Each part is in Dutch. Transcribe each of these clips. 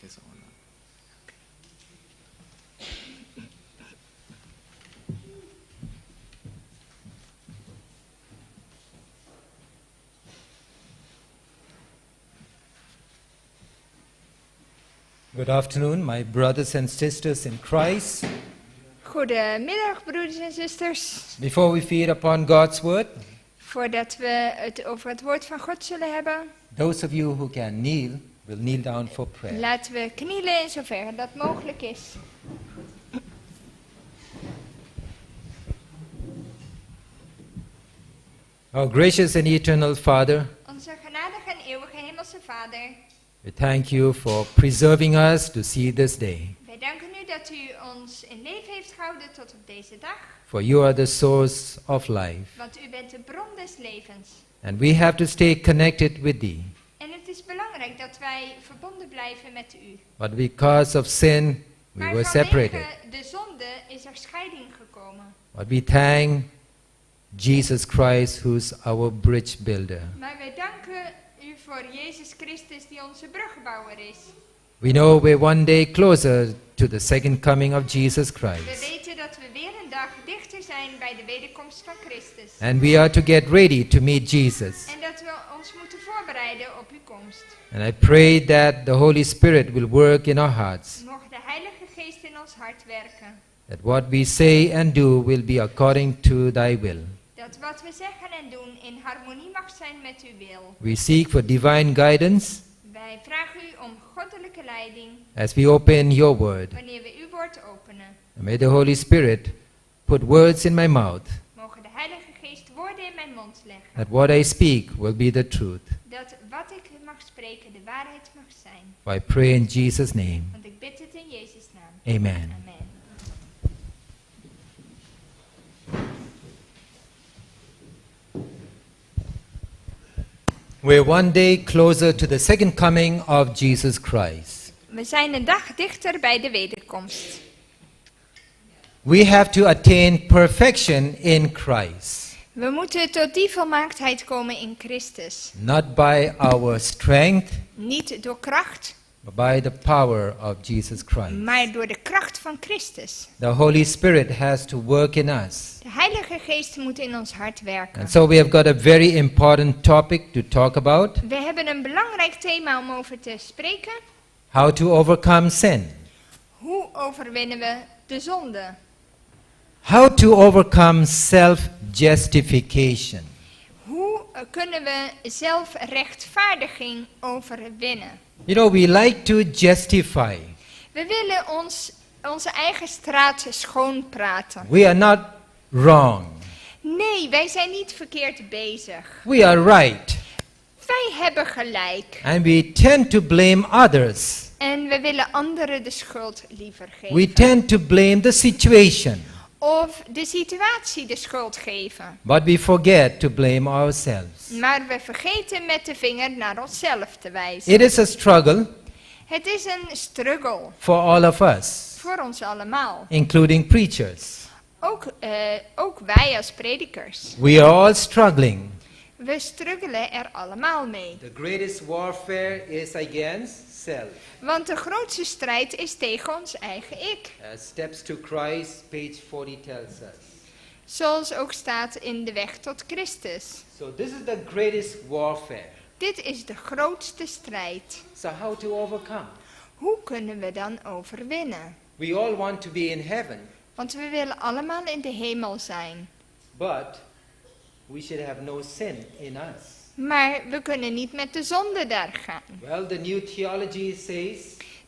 Is on. Good afternoon, my brothers and sisters in Christ. Goedemiddag, broeders en zusters. Before we feed upon God's word, Voordat we het over het woord van God zullen hebben, those of you who can kneel will kneel down for prayer. laten we knielen in zoverre dat mogelijk is. Our gracious and eternal Father, Onze genadige en eeuwige hemelse Vader, we thank you for preserving us to see this day. wij danken u dat u ons in leven heeft gehouden tot op deze dag. For you are the source of life, Want u bent de bron des levens. and we have to stay connected with thee. En het is belangrijk dat wij verbonden blijven met u. But because of sin, we Maar were vanwege separated. de zonde is er scheiding gekomen. But we thank Jesus Christ, who's our bridge builder. Maar wij danken u voor Jezus Christus die onze bruggenbouwer is. We know we're one day closer to the second coming of Jesus We Christ. weten dat we weer een dag dichter zijn bij de wederkomst van Christus. And we are to get ready to meet Jesus. En dat we ons moeten voorbereiden op uw komst. And I pray that the Holy Spirit will work in our hearts, Mocht de Heilige Geest in ons hart werken. that what we say and do will be according to thy will. Dat wat we zeggen en doen in harmonie mag zijn met uw wil. We seek for divine guidance Wij vragen u om goddelijke leiding as we open your word. wanneer we uw woord openen. And may the Holy Spirit put words in my mouth, Mogen de Heilige Geest woorden in mijn mond leggen. that what I speak will be the truth. Dat wat ik mag spreken de waarheid mag zijn. For I pray in Jesus' name. Want ik bid het in Jezus' naam. Amen. Amen. We're one day closer to the second coming of Jesus Christ. We zijn een dag dichter bij de wederkomst. We have to attain perfection in Christ, We moeten tot die volmaaktheid komen in Christus. not by our strength, Niet door kracht, but by the power of Jesus Christ. maar door de kracht van Christus. The Holy Spirit has to work in us. De Heilige Geest moet in ons hart werken. And so we have got a very important topic to talk about: We hebben een belangrijk thema om over te spreken. how to overcome sin. Hoe overwinnen we de zonde? How to overcome self-justification. Hoe kunnen we zelfrechtvaardiging overwinnen? You know, we like to justify. We willen onze eigen straat schoonpraten. We are not wrong. Nee, wij zijn niet verkeerd bezig. We are right. Wij hebben gelijk. And we tend to blame others. En we willen anderen de schuld liever We geven. tend to blame the situation. Of de situatie de schuld geven. But we forget to blame ourselves. Maar we vergeten met de vinger naar onszelf te wijzen. It is a struggle Het is een struggle for all of us, voor ons allemaal. including preachers. Ook wij als predikers. We are all struggling. We struggelen er allemaal mee. The greatest warfare is against self. Want de grootste strijd is tegen ons eigen ik. Steps to Christ, page 40 tells us. Zoals ook staat in de weg tot Christus. So this is the greatest warfare. Dit is de grootste strijd. So how to overcome? Hoe kunnen we dan overwinnen? We all want to be in heaven, Want we willen allemaal in de hemel zijn. but we should have no sin in us. Maar we kunnen niet met de zonde daar gaan. Well, the new theology says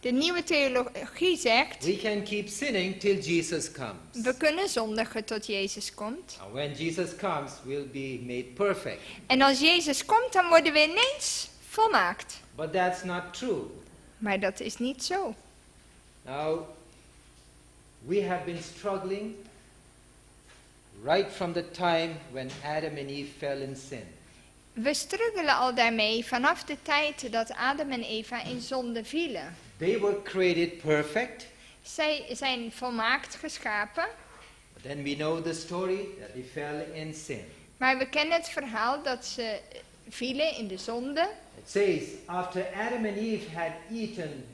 De nieuwe theologie zegt, we can keep sinning till Jesus comes. we kunnen zondigen tot Jezus komt. And when Jesus comes, we'll be made perfect. En als Jezus komt, dan worden we ineens volmaakt. But that's not true. Maar dat is niet zo. Now, we have been struggling right from the time when Adam and Eve fell in sin. We struggelen al daarmee vanaf de tijd dat Adam en Eva in zonde vielen. They were created perfect, Zij zijn volmaakt geschapen, but then we know the story that they fell in sin. maar we kennen het verhaal dat ze vielen in de zonde. It says, after Adam and Eve had eaten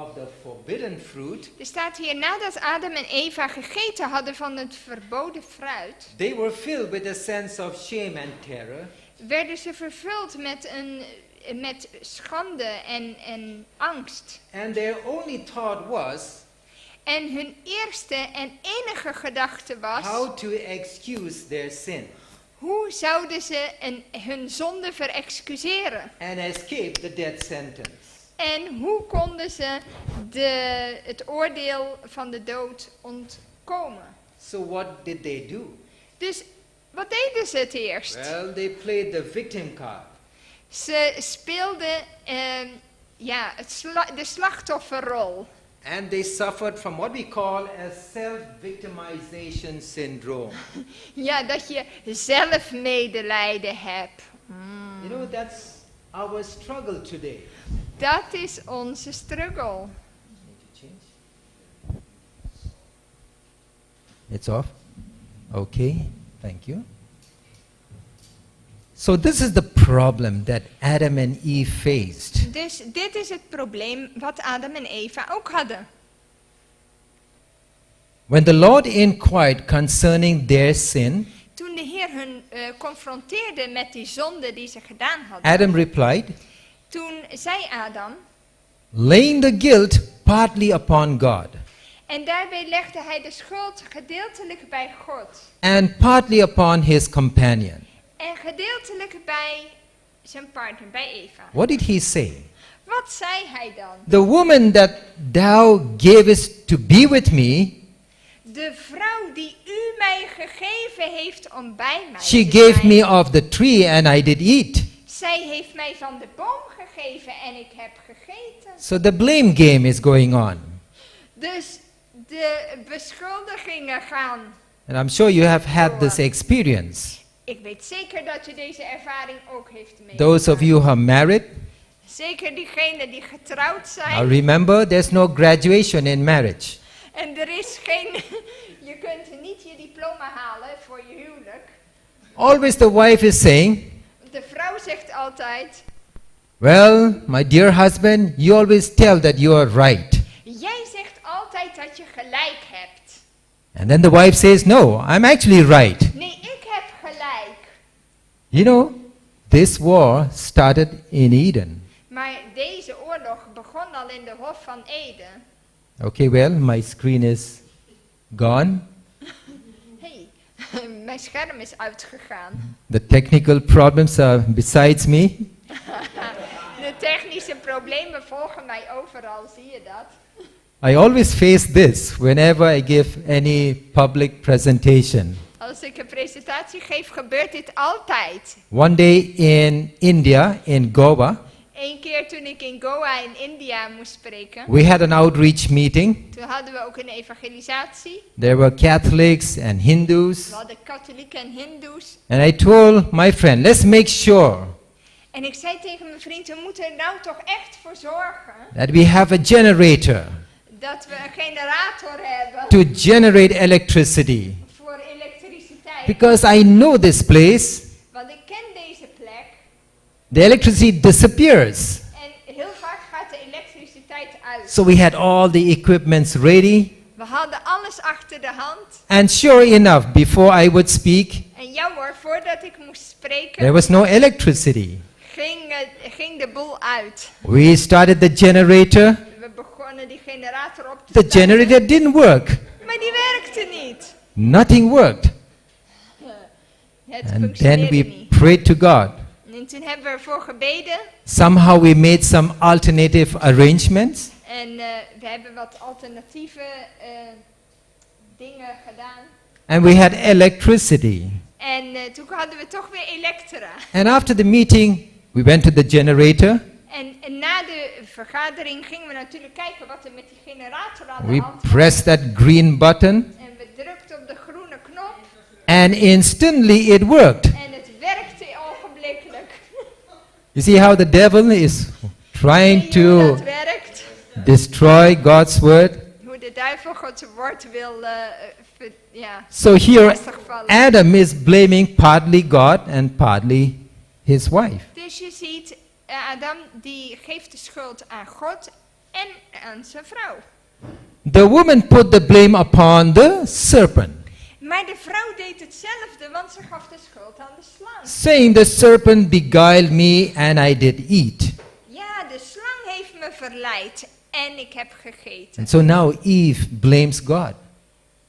of the forbidden fruit, Er staat hier, nadat Adam en Eva gegeten hadden van het verboden fruit, they were filled with a sense of shame and terror. werden ze vervuld met schande en angst. And their only thought was En hun eerste en enige gedachte was, how to excuse their sin hoe zouden ze hun zonde verexcuseren? and escape the death sentence. En hoe konden ze het oordeel van de dood ontkomen? So what did they do? Dus wat deden ze het eerst? Well, they played the victim card. Ze speelden de slachtofferrol. And they suffered from what we call a self-victimization syndrome. Ja, dat je zelf medelijden hebt. You know, that's our struggle today. Dat is onze struggle. Need to change. It's off? Okay, thank you. So this is the problem that Adam and Eve faced. Dus dit is het probleem wat Adam en Eva ook hadden. When the Lord inquired concerning their sin, Toen de Heer hun confronteerde met die zonde die ze gedaan hadden, Adam replied, toen zei Adam, laying the guilt partly upon God en daarbij legde hij de schuld gedeeltelijk bij God and partly upon his companion. en gedeeltelijk bij zijn partner, bij Eva. What did he say? Wat zei hij dan? The woman that thou gavest to be with me, De vrouw die u mij gegeven heeft om bij mij she te gave zijn, me of the tree and I did eat. zij heeft mij van de boom gegeven en ik heb gegeten. So the blame game is going on. Dus de beschuldigingen gaan. And I'm sure you have had this experience. Ik weet zeker dat je deze ervaring ook heeft meegemaakt. Those of you who are married, Zeker diegenen die getrouwd now zijn. remember there's no graduation in marriage. En er is geen, je kunt niet je diploma halen voor je huwelijk. Always the wife is saying, De vrouw zegt altijd, well, my dear husband, you always tell that you are right. jij zegt altijd dat je gelijk hebt. And then the wife says, no, I'm actually right. Nee, ik heb gelijk. You know, this war started in Eden. Maar deze oorlog begon al in de Hof van Eden. Okay, well, my screen is gone. Hey, mijn scherm is uitgegaan. The technical problems are besides me. De technische problemen volgen mij overal, zie je dat? I always face this whenever I give any public presentation. Als ik een presentatie geef, gebeurt dit altijd. One day in India, in Goa, Eén keer toen ik in Goa in India moest spreken, we had an outreach meeting. toen hadden we ook een evangelisatie. There were Catholics and Hindus. We hadden katholieken en hindoes. And I told my friend, let's make sure En ik zei tegen mijn vriend, we moeten er nou toch echt voor zorgen that we have a generator dat we een generator hebben to generate electricity. voor elektriciteit. Because I know this place, Want ik ken deze plek the electricity disappears. en heel vaak gaat de elektriciteit uit. So we had all the equipments ready. We hadden alles achter de hand. And sure enough, before I would speak, En ja hoor, voordat ik moest spreken, there was no electricity. ging de boel uit. We started the generator. We begonnen die generator op te The starten, generator didn't work. maar die werkte niet. Nothing worked. Het And then functioneerde we niet. prayed to God. En toen hebben we ervoor gebeden Somehow we made some alternative arrangements. en we hebben wat alternatieve dingen gedaan. And we had electricity. En toen hadden we toch weer elektra. And after the meeting, we went to the generator. En na de vergadering gingen we natuurlijk kijken wat er met die generator aan de We hand was. pressed that green button. En we drukten op de groene knop And instantly it worked. en het werkte ogenblikkelijk. You see how the devil is trying Zie je hoe dat to werkt? destroy God's word? Hoe de duivel Gods woord wil So here, lastigvallen. Adam is blaming partly God and partly his wife. Dus je ziet, Adam die geeft de schuld aan God en aan zijn vrouw. The woman put the blame upon the serpent, Maar de vrouw deed hetzelfde, want ze gaf de schuld aan de slang. saying, the serpent beguiled me and I did eat. Ja, de slang heeft me verleid en ik heb gegeten. And so now Eve blames God.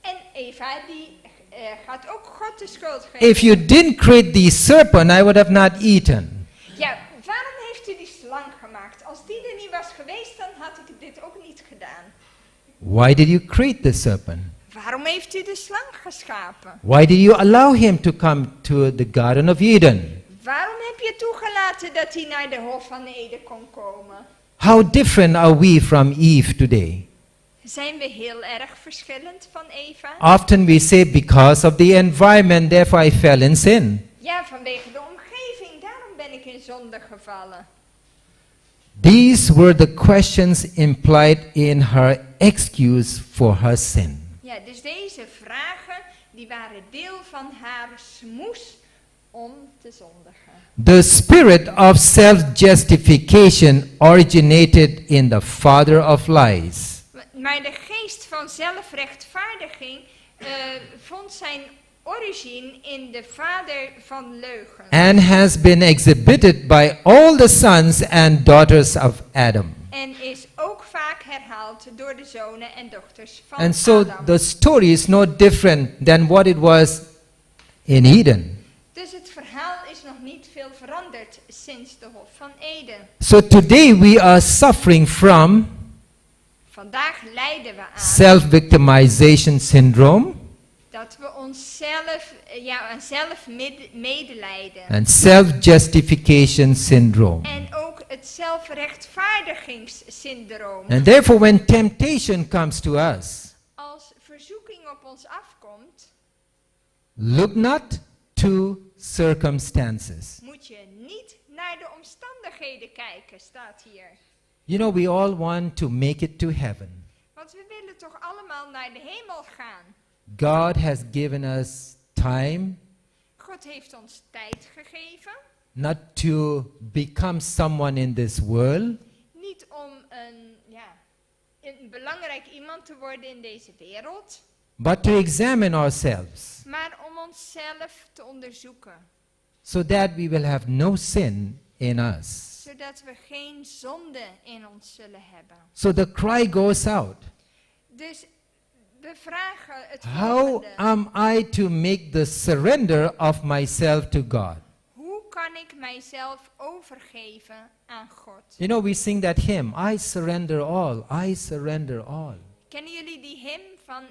En Eva die gaat ook God de schuld geven. If you didn't create the serpent, I would have not eaten. Ja, waarom heeft u die slang gemaakt? Als die er niet was geweest, dan had ik dit ook niet gedaan. Why did you create the serpent? Waarom heeft u de slang geschapen? Why did you allow him to come to the Garden of Eden? Waarom heb je toegelaten dat hij naar de Hof van Eden kon komen? How different are we from Eve today? Zijn we heel erg verschillend van Eva? Often we say, because of the environment, therefore I fell in sin. Ja, vanwege de omgeving, daarom ben ik in zonde gevallen. These were the questions implied in her excuse for her sin. Ja, dus deze vragen, die waren deel van haar smoes om te zondigen. The spirit of self-justification originated in the father of lies. Maar de geest van zelfrechtvaardiging vond zijn origine in de vader van leugen. And has been exhibited by all the sons and daughters of Adam. En is ook vaak herhaald door de zonen en dochters van And so Adam. the story is no different than what it was in Eden. Dus het verhaal is nog niet veel veranderd sinds de Hof van Eden. So today we are suffering from Vandaag lijden we aan self-victimization syndrome dat we onszelf, aan zelfmedelijden and self-justification syndrome. en ook het zelfrechtvaardigingssyndroom. And therefore when temptation comes to us, Als verzoeking op ons afkomt, look not to circumstances. moet je niet naar de omstandigheden kijken, staat hier. You know, we all want to make it to heaven. Want we willen toch allemaal naar de hemel gaan. God has given us time God heeft ons tijd gegeven, not to become someone in this world, niet om een belangrijk iemand te worden in deze wereld, but to examine ourselves maar om onszelf te onderzoeken, so that we will have no sin in us. zodat we geen zonde in ons zullen hebben. So the cry goes out. Dus we vragen het How volgende. am I to make the surrender of myself to God? Hoe kan ik mijzelf overgeven aan God? You know, we sing that hymn, I surrender all, I surrender all. Kennen jullie die hymn van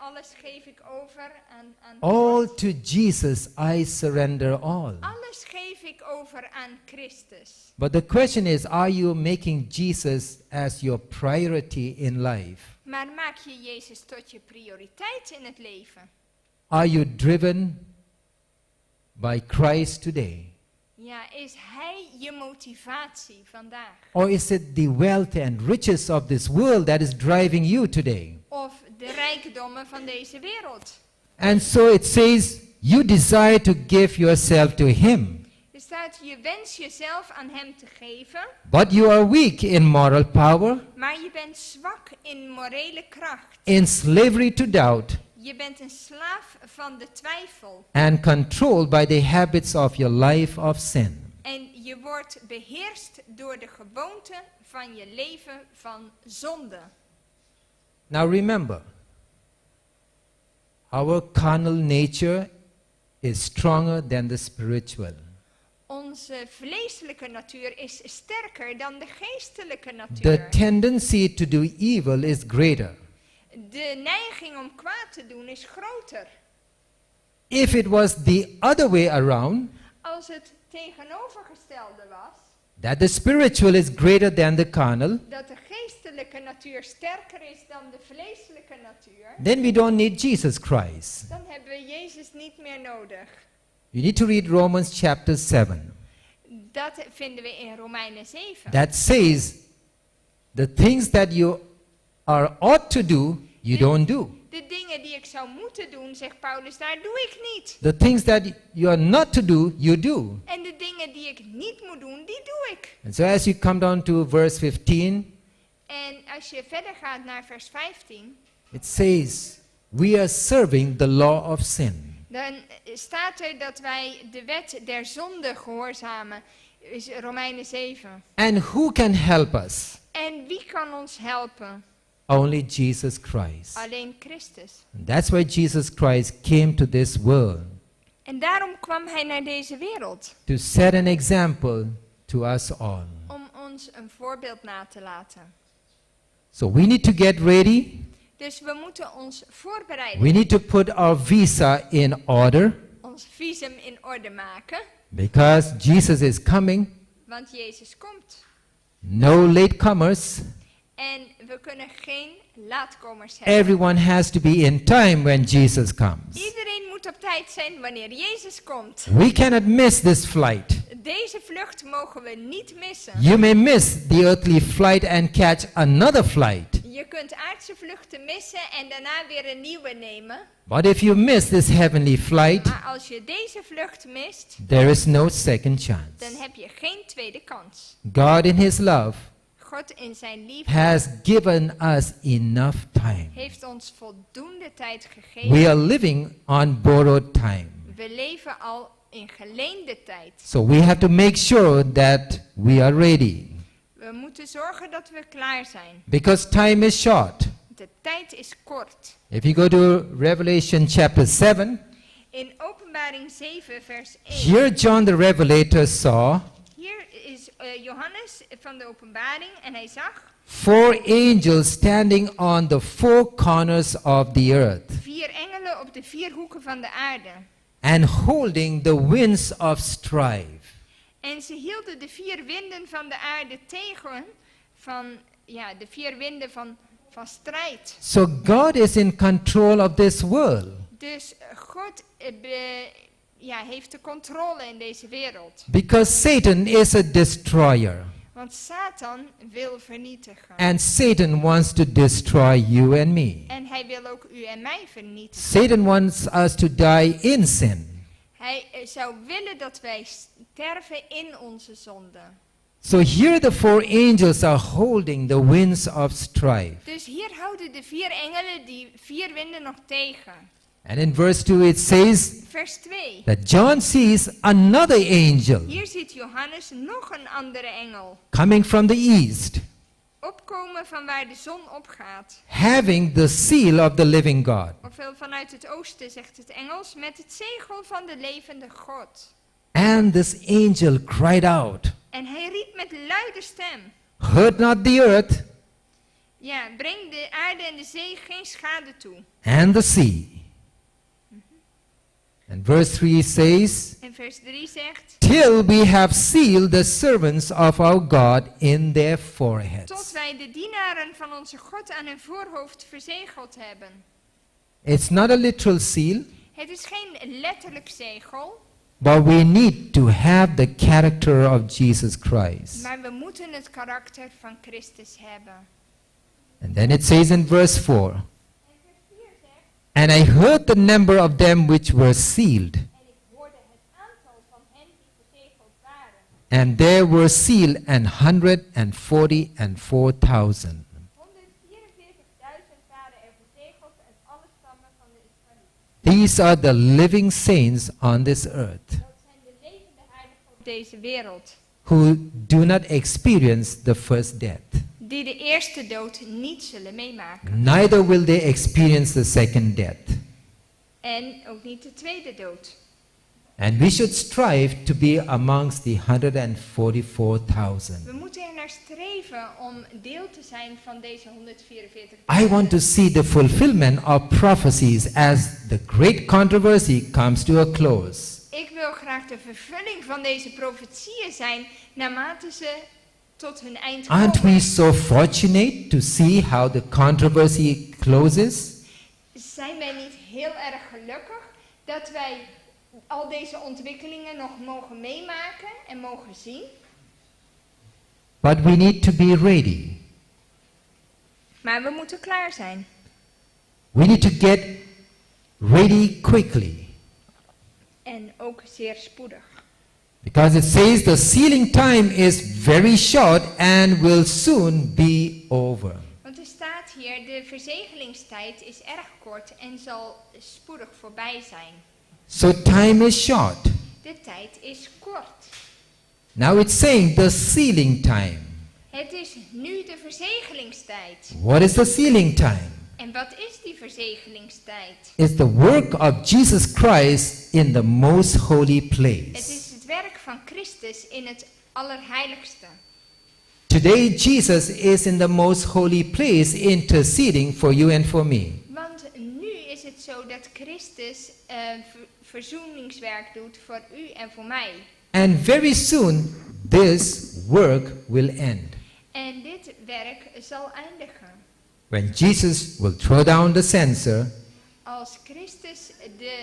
alles geef ik over aan All God? to Jesus I surrender all. Alles geef ik over aan Christus. But the question is, are you making Jesus as your priority in life? Maar maak je Jezus tot je prioriteit in het leven? Are you driven by Christ today? Ja, is Hij je motivatie vandaag? Or is it the wealth and riches of this world that is driving you today? Of de rijkdommen van deze wereld? And so it says, you desire to give yourself to Him, Er staat, je wens jezelf aan Hem te geven, but you are weak in moral power, maar je bent zwak in morele kracht. in slavery to doubt, Je bent een slaaf van de twijfel. and controlled by the habits of your life of sin. En je wordt beheerst door de gewoonte van je leven van zonde. Now remember, our carnal nature is stronger than the spiritual. Onze vleeselijke natuur is sterker dan de geestelijke The natuur. tendency to do evil is greater. De neiging om kwaad te doen is groter. If it was the other way around, Als het tegenovergestelde was, that the spiritual is greater than the carnal, dat de geestelijke natuur sterker is dan de vleeselijke natuur, then we don't need Jesus Christ. dan hebben we Jezus niet meer nodig. You need to read Romans chapter 7. Dat vinden we in Romeinen 7. That says, the things that you are ought to do, you don't do. De dingen die ik zou moeten doen, zegt Paulus, daar doe ik niet. The things that you are not to do, you do. En de dingen die ik niet moet doen, die doe ik. And so as you come down to verse 15, En als je verder gaat naar vers 15, it says, we are serving the law of sin. dan staat er dat wij de wet der zonde gehoorzamen. Is Romeinen 7. And who can help us? En wie kan ons helpen? Only Jesus Christ. Alleen Christus. And that's why Jesus Christ came to this world, En daarom kwam hij naar deze wereld. to set an example to us all. Om ons een voorbeeld na te laten. So we need to get ready. Dus we moeten ons voorbereiden. We need to put our visa in order, Ons visum in orde maken. because Jesus is coming. Want Jezus komt. No latecomers. En we kunnen geen laatkomers hebben. Everyone has to be in time when Jesus comes. Iedereen moet op tijd zijn wanneer Jezus komt. We cannot miss this flight. Deze vlucht mogen we niet missen. You may miss the earthly flight and catch another flight. Je kunt aardse vluchten missen en daarna weer een nieuwe nemen. But if you miss this heavenly flight, Maar als je deze vlucht mist, there is no second dan chance. heb je geen tweede kans. God in His love God in zijn liefde has given us enough time. heeft ons voldoende tijd We gegeven. are living on borrowed time. We leven al in geleende tijd. So we have to make sure that we are ready. We moeten zorgen dat we klaar zijn. Because time is short. De tijd is kort. If you go to Revelation chapter 7, In Openbaring 7 vers 1. here John the Revelator saw Hier is Johannes van de Openbaring en hij zag 4 angels standing on the 4 corners of the earth 4 engelen op de 4 hoeken van de aarde. and holding the winds of strife. En ze hielden de 4 winden van de aarde tegen van, ja, de 4 winden van strijd. So God is in control of this world. Dus God heeft de controle in deze wereld. Because Satan is a destroyer. Want Satan wil vernietigen. And Satan wants to destroy you and me. En hij wil ook u en mij vernietigen. Satan wants us to die in sin. Hij zou willen dat wij sterven in onze zonde. So here the 4 angels are holding the winds of strife. Dus hier houden de 4 engelen die 4 winden nog tegen. And in verse 2 it says Vers 2. that John sees another angel Hier ziet Johannes nog een andere engel. coming from the east, Opkomen van waar de zon opgaat. having the seal of the living God. Ofwel vanuit het oosten, zegt het Engels, met het zegel van de levende God. And this angel cried out, En hij riep met luide stem. hurt not the earth Ja, breng de aarde en de zee geen schade toe. and the sea. And verse 3 says, En vers 3 zegt. till we have sealed the servants of our God in their Tot foreheads. wij de dienaren van onze God aan hun voorhoofd verzegeld hebben. It's not a literal seal, Het is geen letterlijk zegel, but we need to have the character of Jesus Christ. maar we moeten het karakter van Christus hebben. And then it says in verse 4, En vers 4 zegt. and I heard the number of them which were sealed, En ik hoorde het aantal van hen die verzegeld waren. and there were sealed 144,000. 144.000 waren er verzegeld uit alle stammen van de Israëlieten. These are the living saints on this earth Dat zijn de levende heiligen op deze wereld. who do not experience the first death. Die de eerste dood niet zullen meemaken. Neither will they experience the second death. En ook niet de tweede dood. And we should strive to be amongst the 144,000. We moeten er naar streven om deel te zijn van deze 144. I want to see the fulfillment of prophecies as the great controversy comes to a close. Ik wil graag de vervulling van deze profetieën zijn naarmate ze tot hun eind Aren't komen. we so fortunate to see how the controversy closes? Zijn wij niet heel erg gelukkig dat wij al deze ontwikkelingen nog mogen meemaken en mogen zien? But we need to be ready. Maar we moeten klaar zijn. We need to get ready quickly. En ook zeer spoedig. Because it says the sealing time is very short and will soon be over. Want er staat hier, de verzegelingstijd is erg kort en zal spoedig voorbij zijn. So time is short. De tijd is kort. Now it's saying the sealing time. Het is nu de verzegelingstijd. What is the sealing time? En wat is die verzegelingstijd? It's the work of Jesus Christ in the most holy Het place. is het werk van Christus in het allerheiligste. Today Jesus is in the most holy place interceding for you and for me. Want nu is het zo dat Christus verzoeningswerk doet voor u en voor mij. And very soon this work will end. En dit werk zal eindigen. When Jesus will throw down the censer Als Christus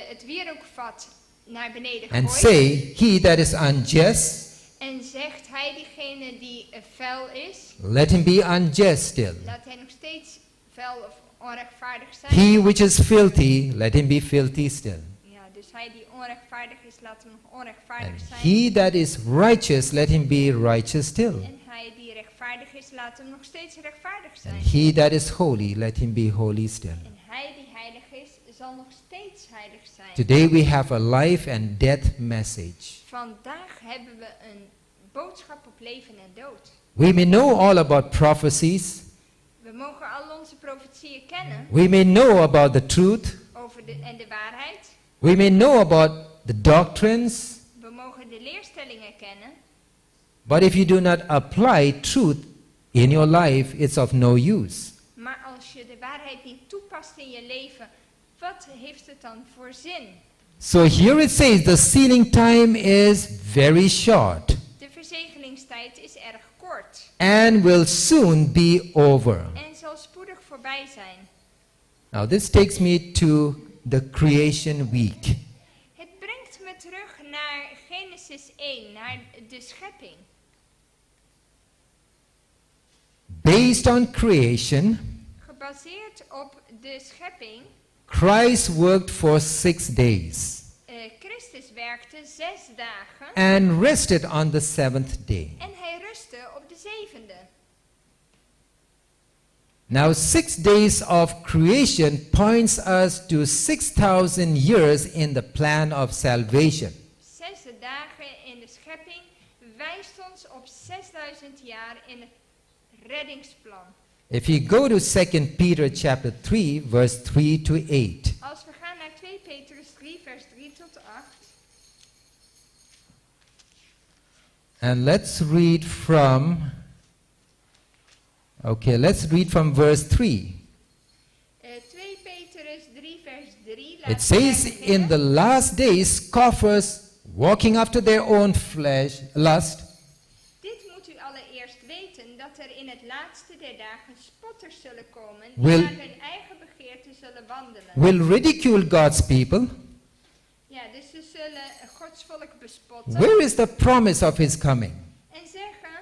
het wierookvat naar beneden and gooit say, he that is unjust, en zegt hij diegene die vuil is, let him be unjust still. laat hij nog steeds vuil of onrechtvaardig zijn. He which is filthy, let him be filthy still. Ja, dus hij die onrechtvaardig is, laat hem nog onrechtvaardig And zijn. he that is righteous, let him be righteous still. En hij die rechtvaardig is, laat hem nog steeds rechtvaardig zijn. And he that is holy, let him be holy still. En hij die heilig is, zal nog steeds heilig zijn. Today we have a life and death message. Vandaag hebben we een boodschap op leven en dood. We may know all about prophecies. We mogen al onze profetieën kennen We may know about the truth. over de waarheid. We may know about the doctrines. We mogen de leerstellingen kennen. But if you do not apply truth in your life, it's of no use. Maar als je de waarheid niet toepast in je leven, wat heeft het dan voor zin? So here it says the sealing time is very short De verzegelingstijd is erg kort and will soon be over. en zal spoedig voorbij zijn. Now this takes me to the creation week. Het brengt me terug naar Genesis 1, naar de schepping. Based on creation, Gebaseerd op de schepping, Christ worked for 6 days Christus werkte 6 dagen and rested on the 7th day. en hij rustte op de 7e. Now 6 days of creation points us to 6,000 years in the plan of salvation. 6 dagen in de schepping wijst ons op 6000 jaar in het reddingsplan. If you go to 2 Peter chapter 3 verse 3 to 8. Als we gaan naar 2 Petrus 3 vers 3 tot 8. And let's read from verse 3. 2 Petrus 3 vers 3. It says, in the last days, scoffers, walking after their own flesh, lust, Dit moet u allereerst weten, dat er in het laatste der dagen spotters zullen komen, die Will- naar hun eigen begeerte zullen wandelen. will ridicule God's people. Ja, dus ze zullen Gods volk bespotten Where is the promise of his coming? en zeggen,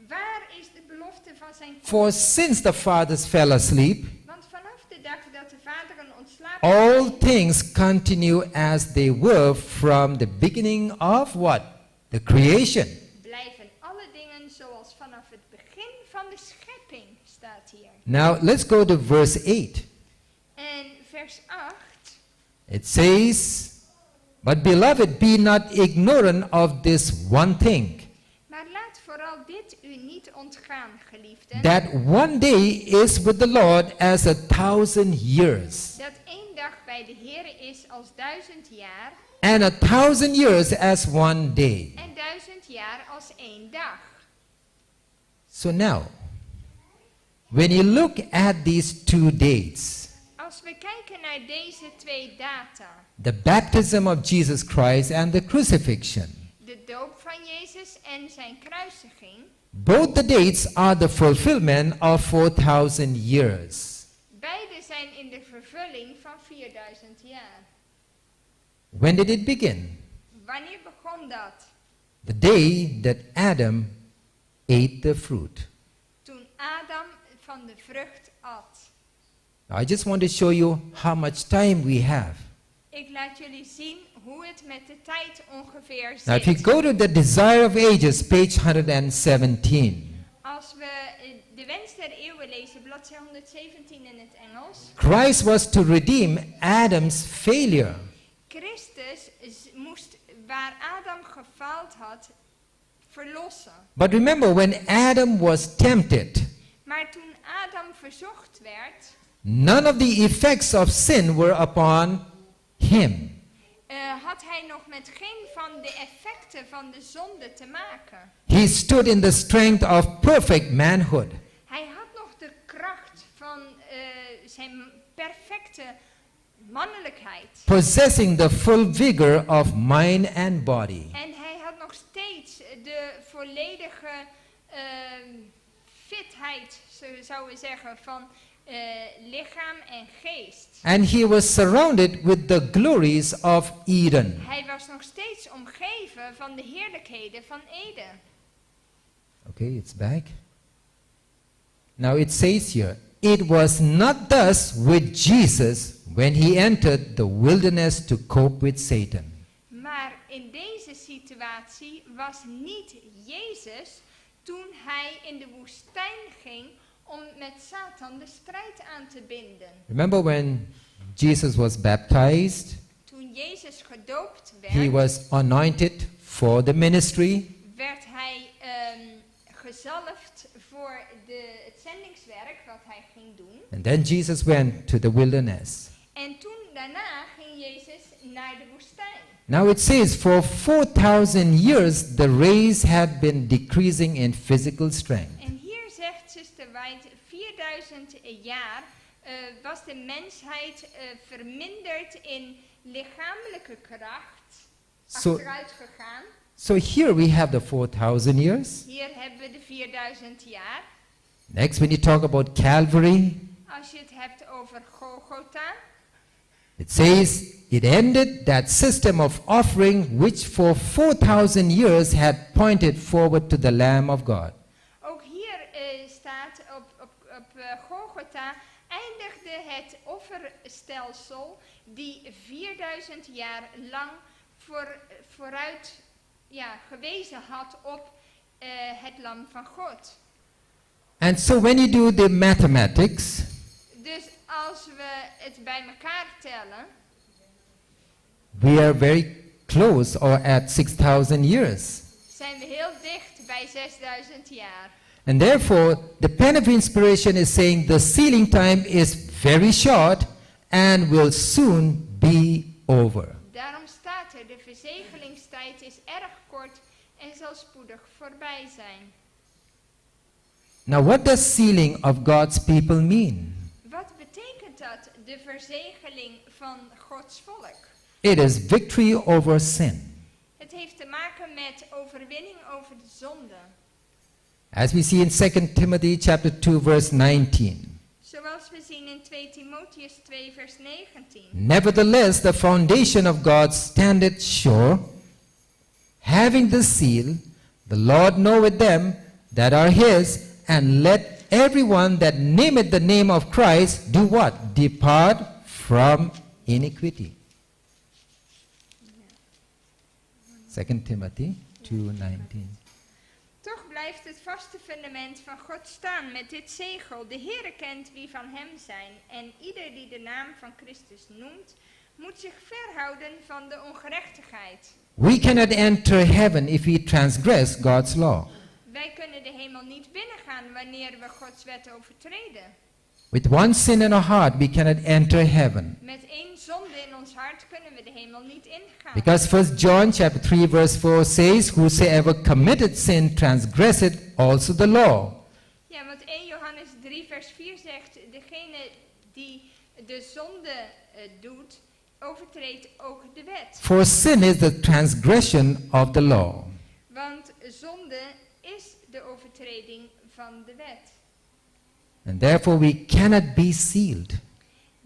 waar is de belofte van zijn For komst? since the fathers fell asleep, Want vanaf de dag dat de vaderen ontslapen all zijn, things continue as they were from the beginning of what? The creation. blijven alle dingen zoals vanaf het begin van de schepping, staat hier. Now let's go to verse 8. En vers 8, It says, but beloved, be not ignorant of this one thing, maar laat vooral dit u niet ontgaan, geliefden, that one day is with the Lord as 1,000 years, dat één dag bij de Heere is als 1000 jaar and 1,000 years as one day. en 1000 jaar als één dag. So now, when you look at these two dates, Als we kijken naar deze 2 data, the baptism of Jesus Christ and the crucifixion, de doop van Jezus en zijn kruisiging, both the dates are the fulfillment of 4,000 years. beide zijn in de vervulling van 4000 jaar. When did it begin? Wanneer begon dat? The day that Adam ate the fruit. Toen Adam van de vrucht at. Now, I just want to show you how much time we have. Ik laat jullie zien hoe het met de tijd ongeveer Now, if you zit. go to the Desire of Ages, page 117, Als we de Wens der Eeuwen lezen, bladzij 117 in het Engels. Christ was to redeem Adam's failure. Christus moest waar Adam gefaald had, verlossen. But remember, when Adam was tempted, Maar toen Adam verzocht werd, none of the effects of sin were upon him. had hij nog met geen van de effecten van de zonde te maken. He stood in the strength of perfect manhood. Hij had nog de kracht van zijn perfecte mannelijkheid. Possessing the full vigor of mind and body. En hij had nog steeds de volledige fitheid, zo zouden we zeggen, van lichaam en geest. And he was surrounded with the glories of Eden. Hij was nog steeds omgeven van de heerlijkheden van Eden. Okay, it's back. Now it says here, it was not thus with Jesus when he entered the wilderness to cope with Satan. Maar in deze situatie was niet Jezus toen hij in de woestijn ging om met Satan de strijd aan te binden. Remember when Jesus was baptized, Toen Jezus gedoopt he werd, was anointed for the ministry. werd hij gezalfd voor het zendingswerk wat hij ging doen. And then Jesus went to the wilderness. En toen daarna ging Jezus naar de woestijn. Now it says, for 4,000 years the race had been decreasing in physical strength. En hier zegt Zuster White, 4000 jaar was de mensheid verminderd in lichamelijke kracht, So- achteruit gegaan. So here we have the 4,000 years. Hier hebben we de 4000 jaar. Next, when you talk about Calvary, Als je het hebt over Golgotha, it says, it ended that system of offering which for 4,000 years had pointed forward to the Lamb of God. ook hier staat op Golgotha eindigde het offerstelsel die 4000 jaar lang vooruit gewezen had op het lam van God. And so when you do the mathematics, Dus als we het bij elkaar tellen, we are very close or at 6,000 years. zijn we heel dicht bij 6000 jaar. And therefore, the pen of inspiration is saying the sealing time is very short and will soon be over. Daarom staat er, de verzegelingstijd is erg kort en zal spoedig voorbij zijn. Now, what does sealing of God's people mean? Wat betekent dat, de verzegeling van Gods volk? It is victory over sin. Het heeft te maken met overwinning over de zonde. As we see in 2 Timothy chapter 2 verse 19. Zoals we zien in 2 Timotheus 2 vers 19. Nevertheless, the foundation of God standeth sure, having the seal, the Lord knoweth them that are his, and let everyone that nameth the name of Christ do what? Depart from iniquity. 2 Timothy 2:19. Toch blijft het vaste fundament van God staan met dit zegel. De Heere kent wie van hem zijn en ieder die de naam van Christus noemt, moet zich verhouden van de ongerechtigheid. We cannot enter heaven if we transgress God's law. Wij kunnen de hemel niet binnengaan wanneer we Gods wet overtreden. With one sin in our heart, we cannot enter heaven. Met één zonde in ons hart kunnen we de hemel niet ingaan. Because 1 John chapter 3 verse 4 says, whosoever committed sin transgresseth also the law. Ja, want 1 Johannes 3 vers 4 zegt, degene die de zonde doet, overtreedt ook de wet. For sin is the transgression of the law. Want zonde is de overtreding van de wet. And therefore we cannot be sealed.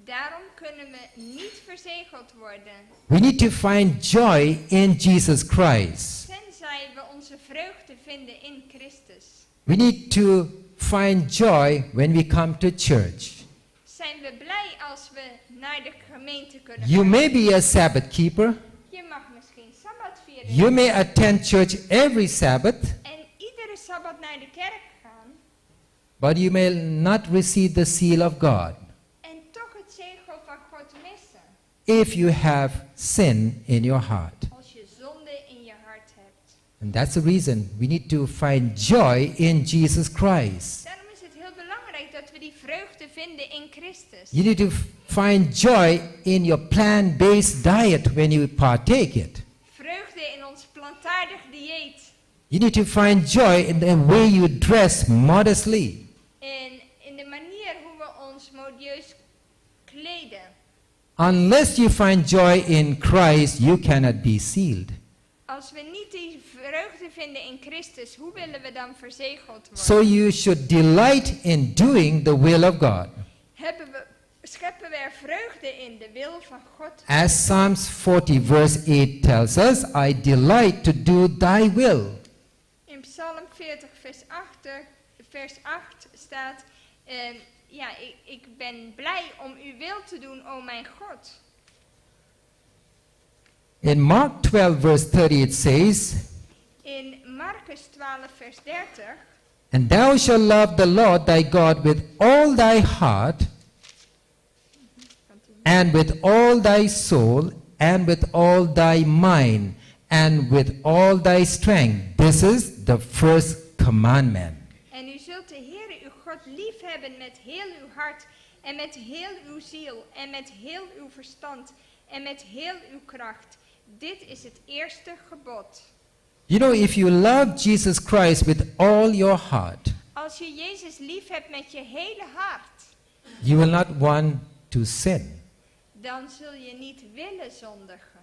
Daarom kunnen we niet verzegeld worden, We need to find joy in Jesus Christ. tenzij we onze vreugde vinden in Christus. We need to find joy when we come to church. Zijn we blij als we naar de gemeente kunnen You gaan? may be a Sabbath keeper. Je mag misschien Sabbat vieren. You may attend church every Sabbath. En iedere Sabbat naar de kerk gaan. but you may not receive the seal of God en toch het zegel van God missen. if you have sin in your heart. Als je zonde in je hart hebt. And that's the reason we need to find joy in Jesus Christ. Daarom is het heel belangrijk dat we die vreugde vinden in Christus. You need to find joy in your plant-based diet when you partake it. Vreugde in ons plantaardig dieet. You need to find joy in the way you dress modestly. En in de manier hoe we ons modieus kleden. Unless you find joy in Christ, you cannot be sealed. Als we niet die vreugde vinden in Christus, hoe willen we dan verzegeld worden? So you should delight in doing the will of God. Scheppen we er vreugde in de wil van God? As Psalms 40 verse 8 tells us, I delight to do thy will. In Psalm 40 vers 8 staat, ik ben blij om uw wil te doen, o mijn God. In Mark 12 verse 30 it says, In Marcus 12 vers 30, and thou shalt love the Lord thy God with all thy heart, and with all thy soul, and with all thy mind, and with all thy strength. This is the first commandment. en u zult de Heere uw God liefhebben met heel uw hart, en met heel uw ziel, en met heel uw verstand, en met heel uw kracht. Dit is het eerste gebod. You know, if you love Jesus Christ with all your heart, Als je Jezus lief hebt met je hele hart, you will not want to sin. dan zul je niet willen zondigen.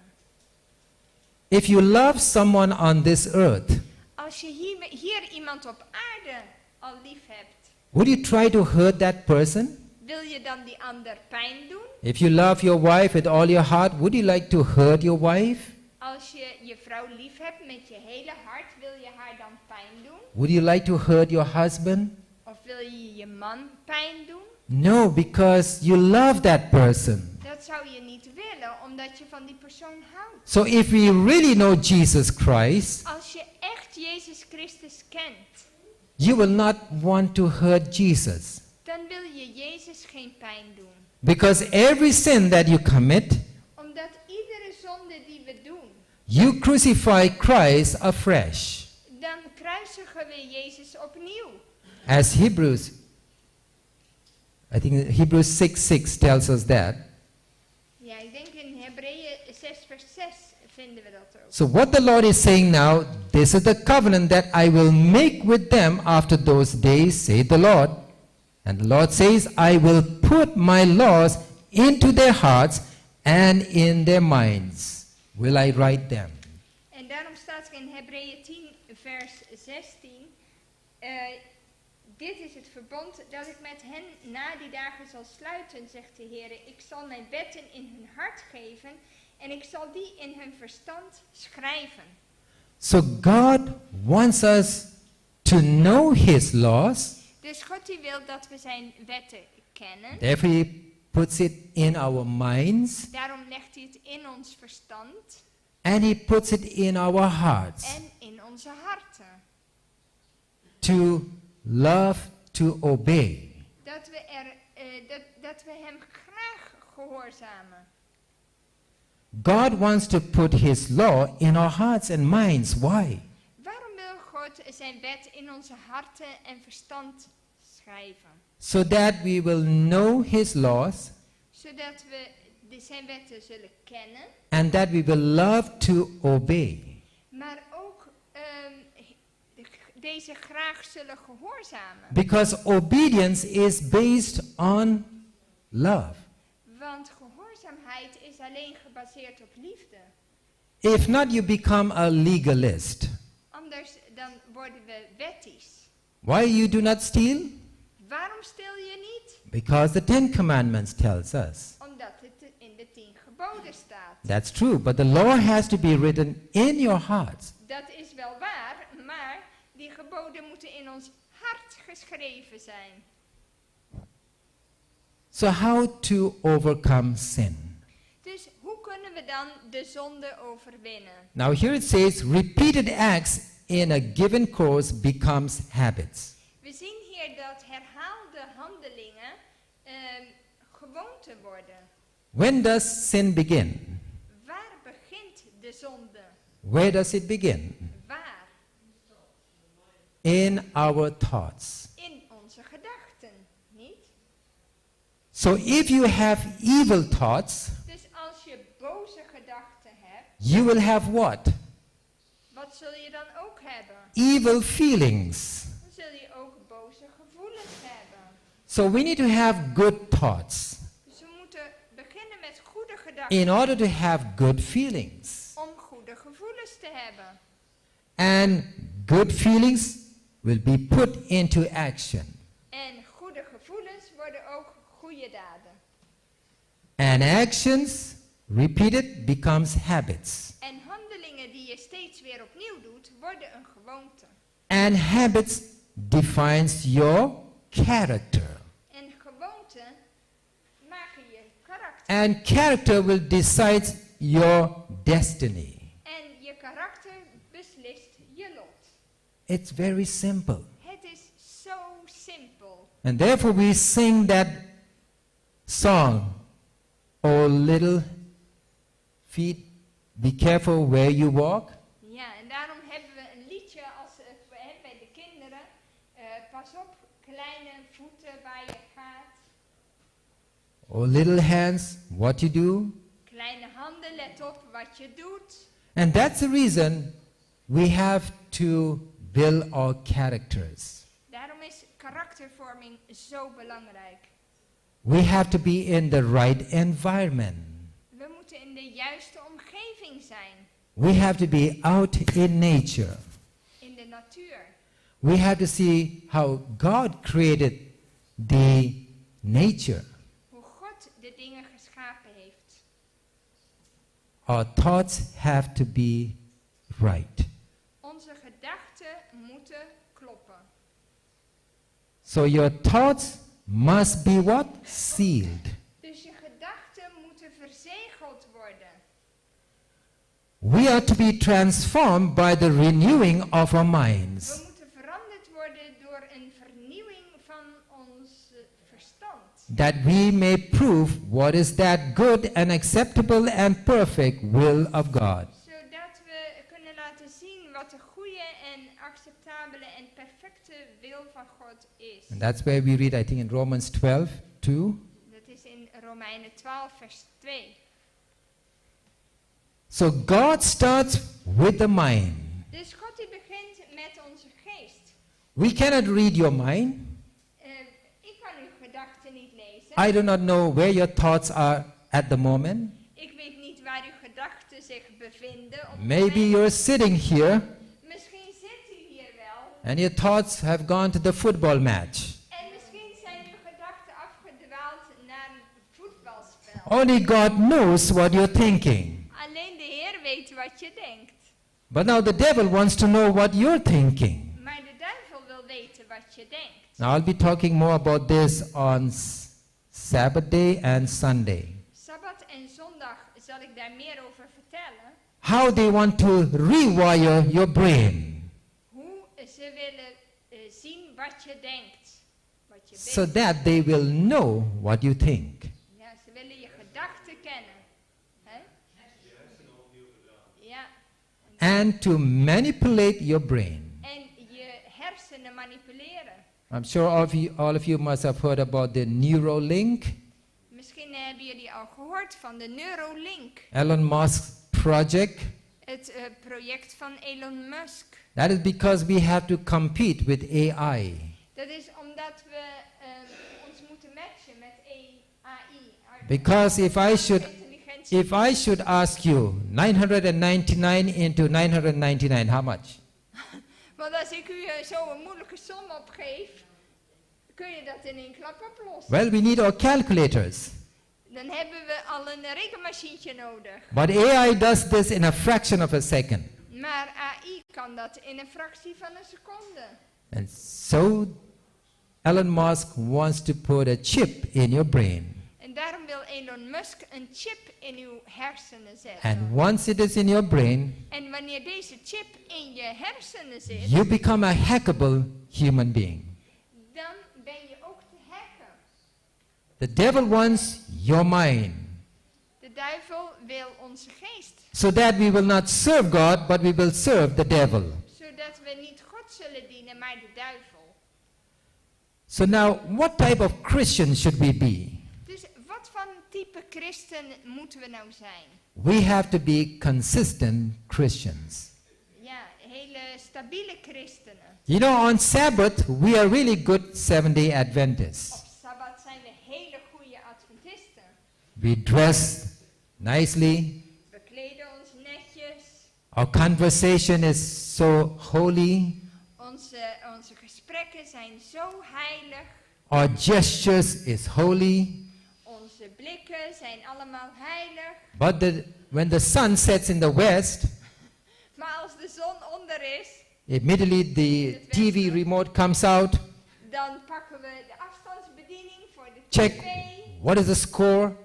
If you love someone on this earth, Als je hier iemand op aarde al lief hebt, would you try to hurt that person? wil je dan die ander pijn doen? If you love your wife with all your heart, would you like to hurt your wife? Als je je vrouw lief hebt met je hele hart, wil je haar dan pijn doen? Would you like to hurt your husband? Of wil je je man pijn doen? No, because you love that person. Dat zou je niet willen, omdat je van die persoon houdt. So if we really know Jesus Christ, Als je echt Jezus Christus kent, you will not want to hurt Jesus. dan wil je Jezus geen pijn doen. Because every sin that you commit, Omdat iedere zonde die we doen, you crucify Christ afresh. dan kruisigen we Jezus opnieuw. As Hebrews 6:6 tells us that. Ja, ik denk in Hebreeën 6 vers 6 vinden we dat ook. So what the Lord is saying now, this is the covenant that I will make with them after those days, saith the Lord. And the Lord says, I will put my laws into their hearts and in their minds will I write them. En daarom staat er in Hebreeën 10 vers 16. Dit is het verbond dat ik met hen na die dagen zal sluiten, zegt de Heer. Ik zal mijn wetten in hun hart geven en ik zal die in hun verstand schrijven. So God wants us to know His laws. Dus God die wil dat we zijn wetten kennen. Therefore He puts it in our minds Daarom legt hij het in ons verstand and He puts it in our hearts. en in onze harten. To love, to obey. Dat we hem graag gehoorzamen. God wants to put His law in our hearts and minds. Why? Waarom wil God zijn wet in onze harten en verstand schrijven? So that we will know His laws Zodat we zijn wetten zullen kennen, and that we will love to obey. maar ook deze graag zullen gehoorzamen. Because obedience is based on love. Want gehoorzaamheid is alleen gebaseerd op liefde. If not, you become a legalist. Anders dan worden we wettisch. Why you do not steal? Waarom stil je niet? Because the Ten Commandments tells us. Omdat het in de 10 geboden staat. That's true, but the law has to be written in your hearts. Dat is wel waar, maar die geboden moeten in ons hart geschreven zijn. So how to overcome sin? Dus hoe kunnen we dan de zonde overwinnen? Now here it says repeated acts in a given course becomes habits. We zien hier dat herhaalde handelingen gewoonte worden. When does sin begin? Waar begint de zonde? Where does it begin? Waar? In our thoughts. In onze gedachten, niet? So if you have evil thoughts, Dus als je boze gedachten hebt, you will have what? wat zul je dan ook hebben? Evil feelings. Dan zul je ook boze gevoelens hebben. So we need to have good thoughts Dus we moeten beginnen met goede gedachten in order to have good feelings. om goede gevoelens te hebben. And good feelings will be put into action. En goede gevoelens worden ook goede daden. And actions, repeated, becomes habits. En handelingen die je steeds weer opnieuw doet, worden een gewoonte. And habits defines your character. En gewoonten maken je karakter. And character will decide your destiny. En je karakter beslist je lot. It's very simple. Het is zo simpel. And therefore we sing that song, "Oh little feet, be careful where you walk." Ja, en daarom hebben we een liedje bij de kinderen. Pas op, kleine voeten waar je gaat. "Oh little hands, what you do." Kleine handen, let op wat je doet. And that's the reason we have to build our characters. Daarom is karaktervorming zo belangrijk. We have to be in the right environment. We moeten in de juiste omgeving zijn. We have to be out in nature. In de natuur. We have to see how God created the nature. Hoe God de dingen geschapen heeft. Our thoughts have to be right. Onze gedachten moeten kloppen. So your thoughts must be what? Sealed. Dus je gedachten moeten verzegeld worden. We are to be transformed by the renewing of our We minds, moeten veranderd worden door een vernieuwing van ons verstand. that we may prove what is that good and acceptable and perfect will of God. Zodat we kunnen laten zien wat de goede en acceptabele en perfecte wil van God is. And that's where we read, I think, in Romans 12:2. Dat is in Romeinen 12 vers 2. So God starts with the mind. Dus God die begint met onze geest. We cannot read your mind. Ik kan uw gedachten niet lezen. I do not know where your thoughts are at the moment. Ik weet niet waar uw gedachten zich bevinden. Op het Maybe moment. you're sitting here Misschien zit u hier wel. and your thoughts have gone to the football match. En misschien zijn uw gedachten afgedwaald naar een voetbalspel. Only God knows what you're thinking. Alleen de Heer weet wat je denkt. But now the devil wants to know what you're thinking. Maar de duivel wil weten wat je denkt. Now I'll be talking more about this on Sabbath day and Sunday. Sabbat en zondag zal ik daar meer over vertellen. How they want to rewire your brain Hoe ze willen zien wat je denkt. Wat je so bent. that they will know what you think. Ja, ze willen je gedachten kennen. Hè? Ja. And to manipulate your brain. En je hersenen manipuleren. I'm sure all of you must have heard about the Neuralink, Misschien hebben jullie al gehoord van de Neuralink. Elon Musk's project. Het project van Elon Musk. That is because we have to compete with AI. Dat is omdat we ons moeten matchen met AI. Because if I should ask you 999 into 999, how much? Want als ik u zo een moeilijke som opgeef, kun je dat in één klap oplossen. Well, we need our calculators. Dan hebben we al een rekenmachientje nodig. But AI does this in a fraction of a second. Maar AI kan dat in een fractie van een seconde. And so Elon Musk wants to put a chip in your brain. En daarom wil Elon Musk een chip in uw hersenen zetten. And once it is in your brain, En wanneer deze chip in je hersenen zit, you become a hackable human being. dan The devil wants your mind, De duivel wil onze geest, so that we will not serve God, but we will serve the devil. zodat we niet God zullen dienen, maar de duivel. So now, what type of Christian should we be? Dus wat voor type christen moeten we nou zijn? We have to be consistent Christians. Ja, hele stabiele christenen. You know, on Sabbath, we are really good Seventh-day Adventists. Op Sabbat zijn we hele goede adventisten. We dress nicely. We kleden ons netjes. Our conversation is so holy. Onze gesprekken zijn zo heilig. Our gestures is holy. Onze blikken zijn allemaal heilig. But when the sun sets in the west, Maar als de zon onder is, immediately the TV remote comes out. dan pakken we de afstandsbediening voor de Check. tv. What is the score?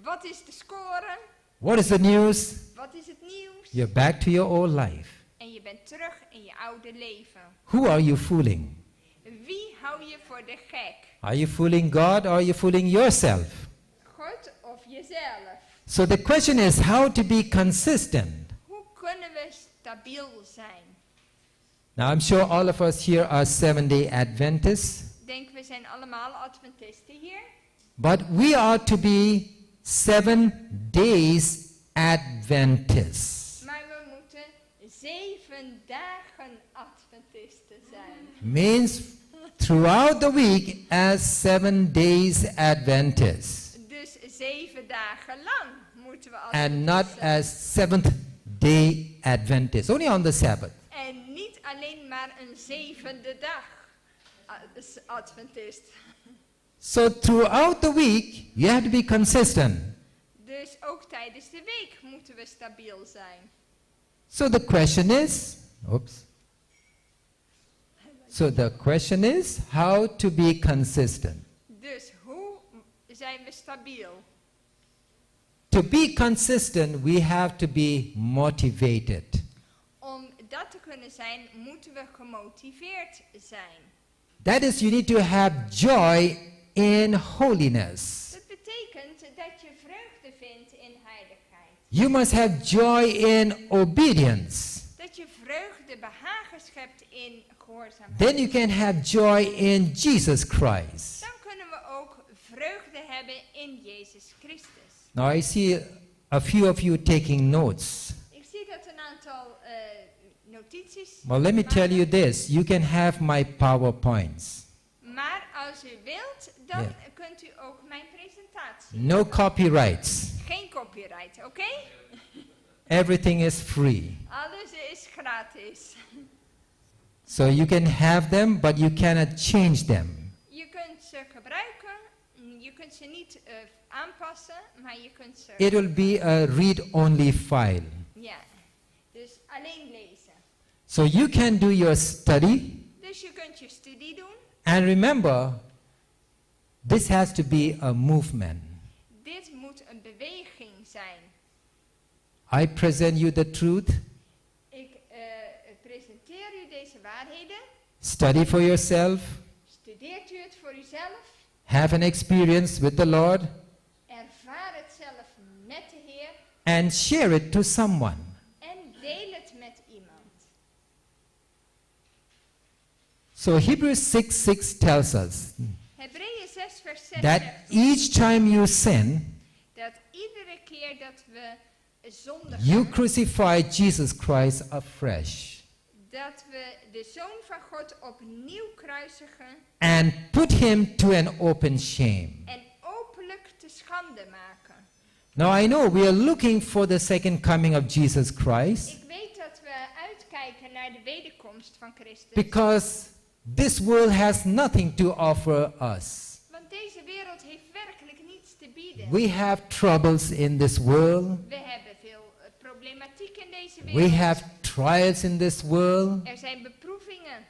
Wat is de score? What is the news? Wat is het nieuws? You're back to your old life. En je bent terug in je oude leven. Who are you fooling? Wie hou je voor de gek? Are you fooling God or are you fooling yourself? God of jezelf? So the question is how to be consistent. Hoe kunnen we stabiel zijn? Now I'm sure all of us here are Seventh-day Adventists, Ik denk, we zijn allemaal adventisten hier. but we are to be 7 days Adventists. Maar we moeten 7 dagen adventisten zijn. Means throughout the week as 7 days Adventists, Dus 7 dagen lang moeten we and not adventist zijn. as seventh-day Adventists, only on the Sabbath. En niet alleen maar een 7e dag adventist. So throughout the week, you have to be consistent. Dus ook tijdens de week moeten we stabiel zijn. So the question is, how to be consistent. Dus hoe zijn we stabiel? To be consistent, we have to be motivated. Om dat te kunnen zijn, moeten we gemotiveerd zijn. That is, you need to have joy in holiness. Dat betekent dat je vreugde vindt in heiligheid. You must have joy in obedience. Dat je vreugde, behagen schept in gehoorzaamheid. Then you can have joy in Jesus Christ. Dan kunnen we ook vreugde hebben in Jezus Christus. Now I see a few of you taking notes. Ik zie dat een aantal notities. Well, let me maken. tell you this. You can have my PowerPoints. Maar als u wilt, dan Ja. kunt u ook mijn presentatie. No copyrights. Geen copyright, oké? Everything is free. Alles is gratis. So you can have them, but you cannot change them. Je kunt ze gebruiken, je kunt ze niet aanpassen, maar je kunt ze... It will be a read-only file. Ja, dus alleen lezen. So you can do your study, Dus je kunt je studie doen. and remember, this has to be a movement. Dit moet een beweging zijn. I present you the truth. Ik presenteer u deze waarheden. Study for yourself. Studeert u het voor uzelf. Have an experience with the Lord, Ervaar het zelf met de Heer. and share it to someone. En deel het met iemand. So Hebrews 6:6 tells us Hebreeën 6 vers 6 that zegt each time you sin, dat iedere keer dat we zondigen, you crucify Jesus Christ afresh dat we de Zoon van God opnieuw kruisigen and put him to an open shame. en openlijk te schande maken. Now I know we are looking for the second coming of Jesus Christ Ik weet dat we uitkijken naar de wederkomst van Christus. because this world has nothing to offer us. Want deze wereld heeft werkelijk niets te bieden. We have troubles in this world. We hebben veel problematiek in deze We wereld. have trials in this world. Er zijn beproevingen.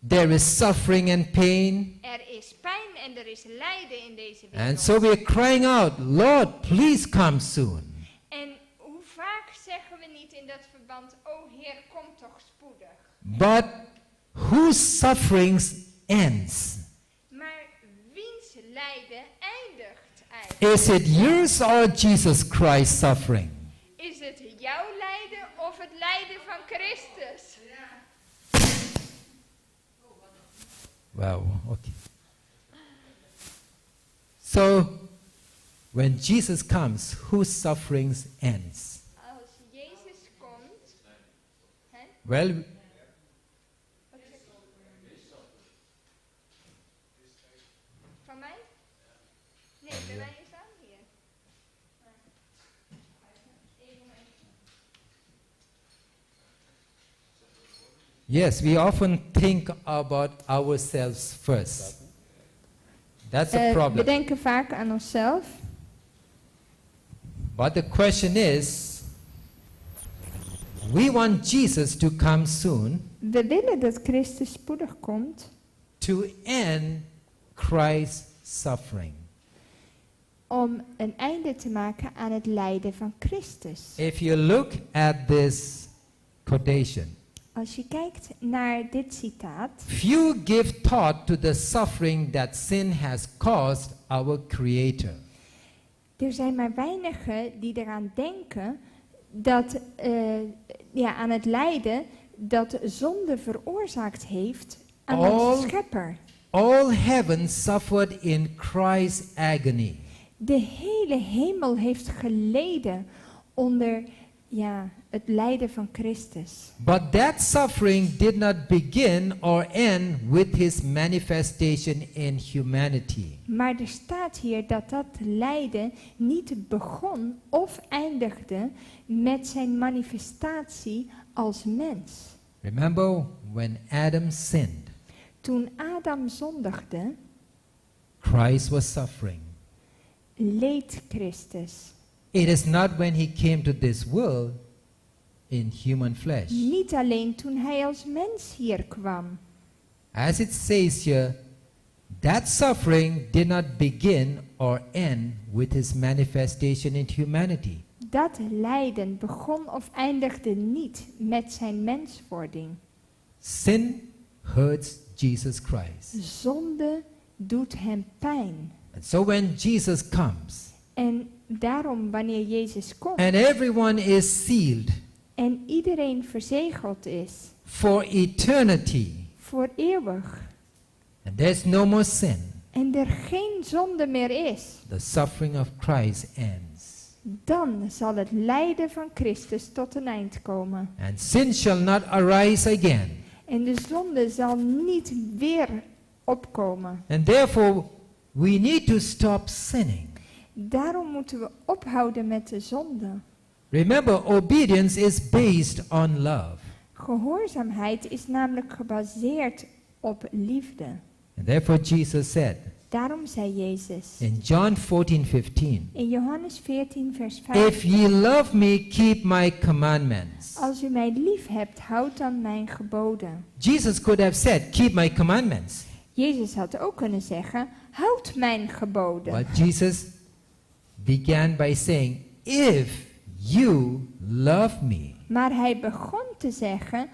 There is suffering and pain. Er is pijn en er is lijden in deze wereld. And so we are crying out, Lord, please come soon. En hoe vaak zeggen we niet in dat verband, o Heer, kom toch spoedig. But whose sufferings ends? Maar wiens lijden eindigt? Is it yours or Jesus Christ's suffering? Is het jouw lijden of het lijden van Christus? Wow, okay. So, when Jesus comes, whose sufferings ends? Als Jezus komt... Hè? Well, Wat zeg je? Van mij? Nee, bij mij is aan hier. yes, we often think about ourselves first. That's a We problem. denken vaak aan onszelf. But the question is, we want Jesus to come soon We willen dat Christus spoedig komt to end Christ's suffering. om een einde te maken aan het lijden van Christus. If you look at this quotation, Als je kijkt naar dit citaat, few give thought to the suffering that sin has caused our Creator. er zijn maar weinigen die eraan denken dat, aan het lijden dat zonde veroorzaakt heeft aan onze schepper. All heaven suffered in Christ's agony. De hele hemel heeft geleden onder het lijden van Christus. But that suffering did not begin or end with his manifestation in humanity. Maar er staat hier dat dat lijden niet begon of eindigde met zijn manifestatie als mens. Remember when Adam sinned, Toen Adam zondigde, Christ was suffering. leed Christus. It is not when he came to this world in human flesh. Niet alleen toen hij als mens hier kwam. As it says here, that suffering did not begin or end with his manifestation in humanity. Dat lijden begon of eindigde niet met zijn menswording. Sin hurts Jesus Christ. Zonde doet hem pijn. And so when Jesus comes En daarom wanneer Jezus komt and everyone is sealed en iedereen verzegeld is for eternity, voor eeuwig and there's no more sin, en er geen zonde meer is, the suffering of Christ ends. dan zal het lijden van Christus tot een eind komen. And sin shall not arise again. En de zonde zal niet weer opkomen. And therefore, we need to stop sinning. Daarom moeten we ophouden met de zonde. Remember, obedience is based on love. Gehoorzaamheid is namelijk gebaseerd op liefde. And therefore, Jesus said Daarom zei Jezus in John 14:15, in Johannes 14 vers 5: if ye love me, keep my commandments. Als u mij lief hebt, houd dan mijn geboden. Jesus could have said, keep my commandments. Jezus had ook kunnen zeggen, houd mijn geboden. But Jesus began by saying, if you love me. Maar hij begon te zeggen,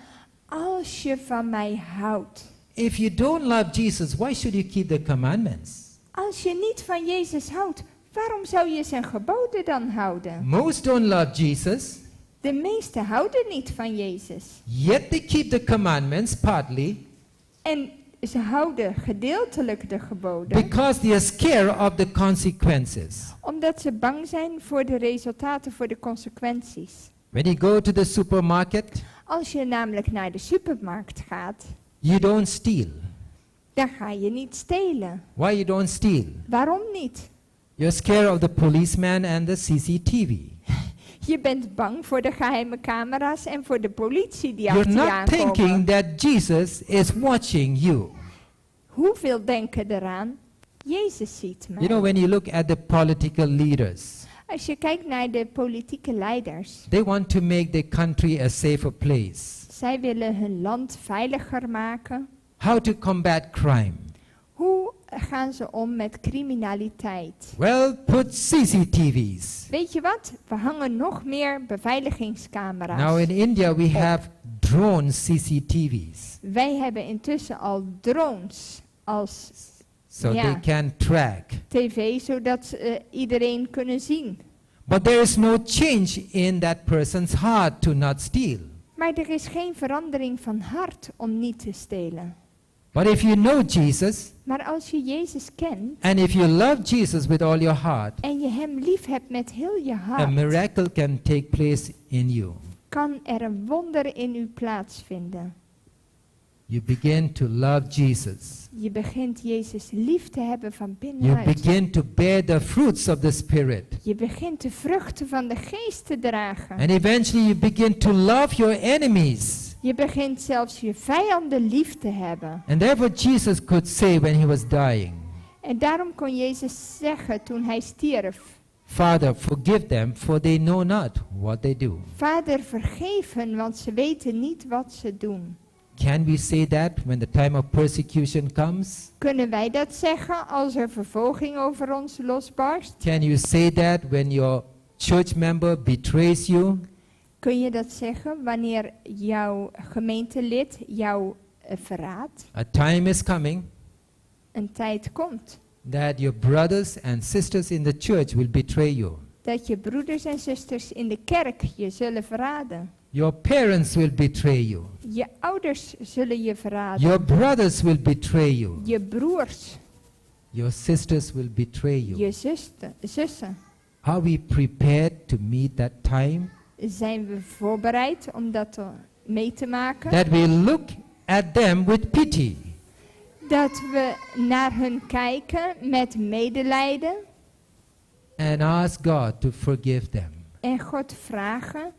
als je van mij houdt. If you don't love Jesus, why should you keep the commandments? Als je niet van Jezus houdt, waarom zou je zijn geboden dan houden? Most don't love Jesus, De meesten houden niet van Jezus. yet they keep the commandments partly En ze houden gedeeltelijk de geboden, because they are scared of the consequences. omdat ze bang zijn voor de resultaten, voor de consequenties. When you go to the supermarket, Als je namelijk naar de supermarkt gaat, you don't steal. dan ga je niet stelen. Why you don't steal? Waarom niet? You're scared of the policeman and the CCTV. Je bent bang voor de geheime camera's en voor de politie die You're achter je not aankomen. thinking that Jesus is watching you. Hoeveel denken eraan? Jezus ziet mij. You know, when you look at the political leaders, Als je kijkt naar de politieke leiders, they want to make their country a safer place. zij willen hun land veiliger maken. How to combat crime? Hoe gaan ze om met criminaliteit? Well, put CCTVs. Weet je wat? We hangen nog meer beveiligingscamera's. Now in India we have drone CCTVs. Wij hebben intussen al drones als so Ja. they can track. tv, zodat iedereen kunnen zien. But there is no change in that person's heart to not steal. Maar er is geen verandering van hart om niet te stelen. But if you know Jesus, Maar als je Jezus kent and if you love Jesus with all your heart, en je hem lief hebt met heel je a hart, miracle can take place in you. kan er een wonder in u plaatsvinden. You begin to love Jesus. Je begint Jezus lief te hebben van You binnenuit. begin to bear the fruits of the Spirit. Je begint de vruchten van de geest te dragen. And eventually you begin to love your enemies. Je begint zelfs je vijanden lief te hebben. And therefore Jesus could say when he was dying, En daarom kon Jezus zeggen toen hij stierf: Father, forgive them, for they know not what they do. Vader, vergeef hen, want ze weten niet wat ze doen. Can we say that when the time of persecution comes? Kunnen wij dat zeggen als er vervolging over ons losbarst? Can you say that when your church member betrays you? Kun je dat zeggen wanneer jouw gemeentelid jou verraadt? A time is coming Een tijd komt that your brothers and sisters in the church will betray you. dat je broeders en zusters in de kerk je zullen verraden. Your parents will betray you. Je ouders zullen je verraden. Your brothers will betray you. Je broers, Your sisters will betray you. je zussen. Are we prepared to meet that time? Zijn we voorbereid om dat mee te maken? That we look at them with pity. Dat we naar hun kijken met medelijden And ask God to forgive them. en God vragen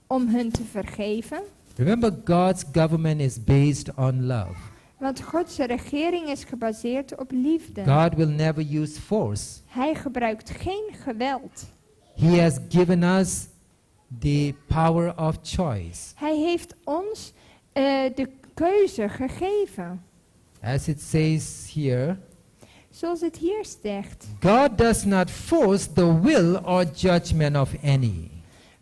om hun te vergeven. Remember, God's government is based on love. Want Gods regering is gebaseerd op liefde. God will never use force. Hij gebruikt geen geweld. He has given us the power of choice. Hij heeft ons de keuze gegeven. As it says here, Zoals het hier zegt. God does not force the will or judgment of any.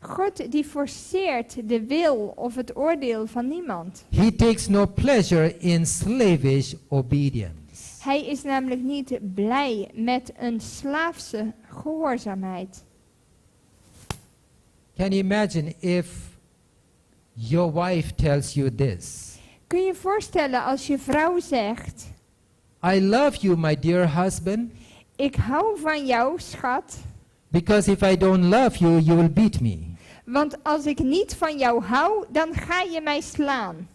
God die forceert de wil of het oordeel van niemand. He takes no pleasure in slavish obedience. Hij is namelijk niet blij met een slaafse gehoorzaamheid. Can you imagine if your wife tells you this? Kun je je voorstellen als je vrouw zegt: I love you, my dear husband, ik hou van jou, schat, because if I don't love you, you will beat me. want als ik niet van jou hou, dan ga je mij slaan.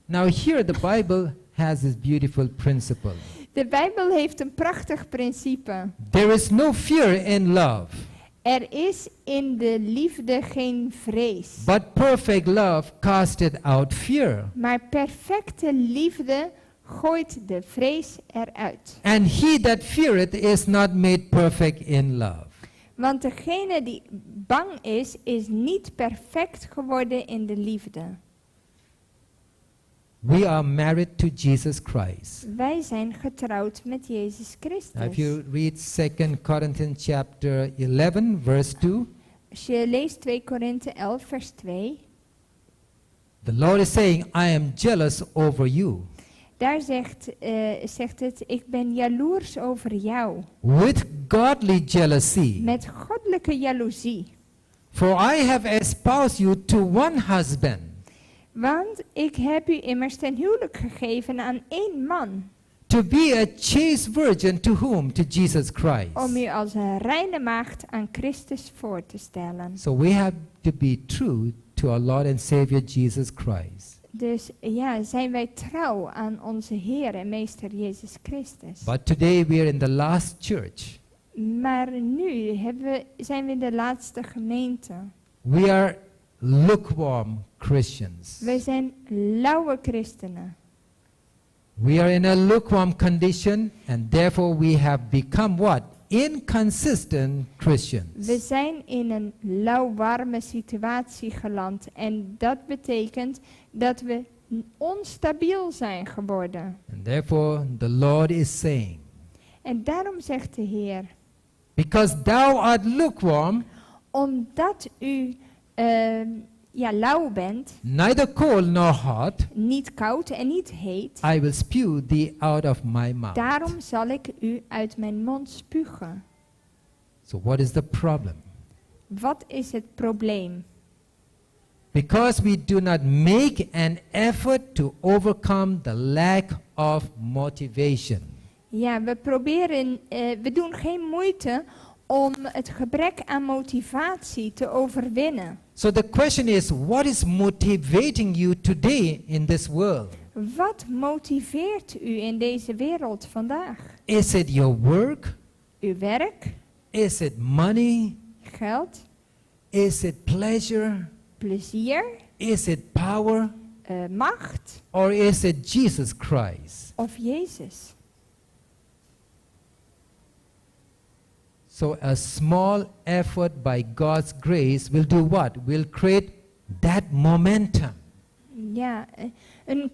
Now here the Bible has this beautiful principle. De Bijbel heeft een prachtig principe. There is no fear in love, Er is in de liefde geen vrees. but perfect love casteth out fear. Maar perfecte liefde gooit de vrees eruit. And he that feareth is not made perfect in love. Want degene die bang is niet perfect geworden in de liefde. We are married to Jesus Christ. Wij zijn getrouwd met Jezus Christus. Now if you read 2 Corinthians chapter 11 verse 2, Als je leest 2 Korinthe 11 vers 2. the Lord is saying, I am jealous over you. Daar zegt het, ik ben jaloers over jou. With godly jealousy. Met goddelijke jaloezie. For I have espoused you to one husband, Want ik heb u immers ten huwelijk gegeven aan één man. to be a chaste virgin to whom? To Jesus Christ. Om u als een reine maagd aan Christus voor te stellen. So we have to be true to our Lord and Savior Jesus Christ. Dus ja, zijn wij trouw aan onze Heer en Meester Jezus Christus. But today we are in the last church. Maar nu zijn we in de laatste gemeente. We are lukewarm Christians. We zijn lauwe christenen. We are in a lukewarm condition, and therefore we have become what? Inconsistent Christians. We zijn in een lauwwarme situatie geland. En dat betekent dat we onstabiel zijn geworden. And therefore the Lord is saying, En daarom zegt de Heer, because thou art lukewarm, omdat u lauw bent, neither cold nor hot, niet koud en niet heet, I will spew thee out of my mouth. daarom zal ik u uit mijn mond spugen. So what is the problem? Wat is het probleem? Because we do not make an effort to overcome the lack of motivation. Ja, we doen geen moeite om het gebrek aan motivatie te overwinnen. So the question is, what is motivating you today in this world? Wat motiveert u in deze wereld vandaag? Is it your work? Uw werk, Is it money? geld, Is it pleasure? plezier, Is it power? macht Or is it Jesus Christ? of Jezus? So a small effort by God's grace will do what? Will create that momentum. Ja, een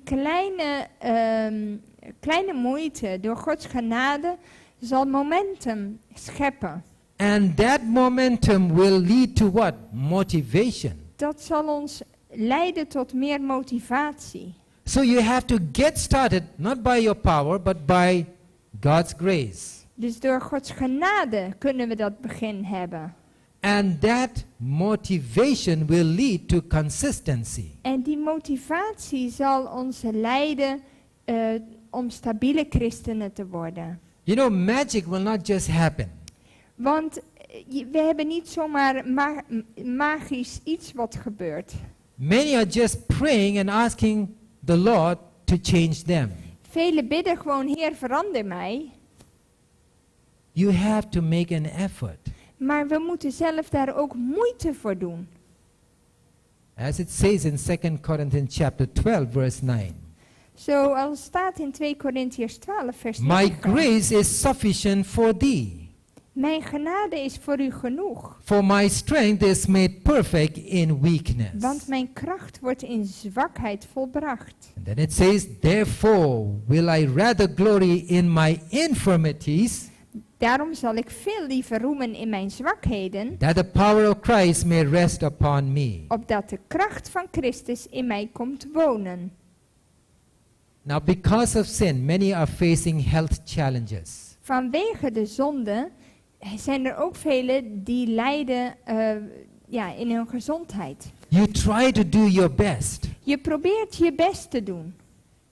kleine moeite door Gods genade zal momentum scheppen. And that momentum will lead to what? Motivation. Dat zal ons leiden tot meer motivatie. So you have to get started not by your power but by God's grace. Dus door Gods genade kunnen we dat begin hebben. And that motivation will lead to consistency. En die motivatie zal ons leiden om stabiele christenen te worden. You know, magic will not just happen. Want we hebben niet zomaar magisch iets wat gebeurt. Many are just praying and asking the Lord to change them. Velen bidden gewoon, Heer, verander mij. You have to make an effort. Maar we moeten zelf daar ook moeite voor doen. As it says in 2 Corinthians chapter 12 verse 9. Zoals staat in 2 Korintiërs 12 vers 9. My grace is sufficient for thee. Mijn genade is voor u genoeg. For my strength is made perfect in weakness. Want mijn kracht wordt in zwakheid volbracht. And then it says, therefore will I rather glory in my infirmities, Daarom zal ik veel liever roemen in mijn zwakheden, that the power of Christ may rest upon me. opdat de kracht van Christus in mij komt wonen. Now because of sin, many are facing health challenges. Vanwege de zonde zijn er ook velen die lijden in hun gezondheid. You try to do your best, Je probeert je best te doen.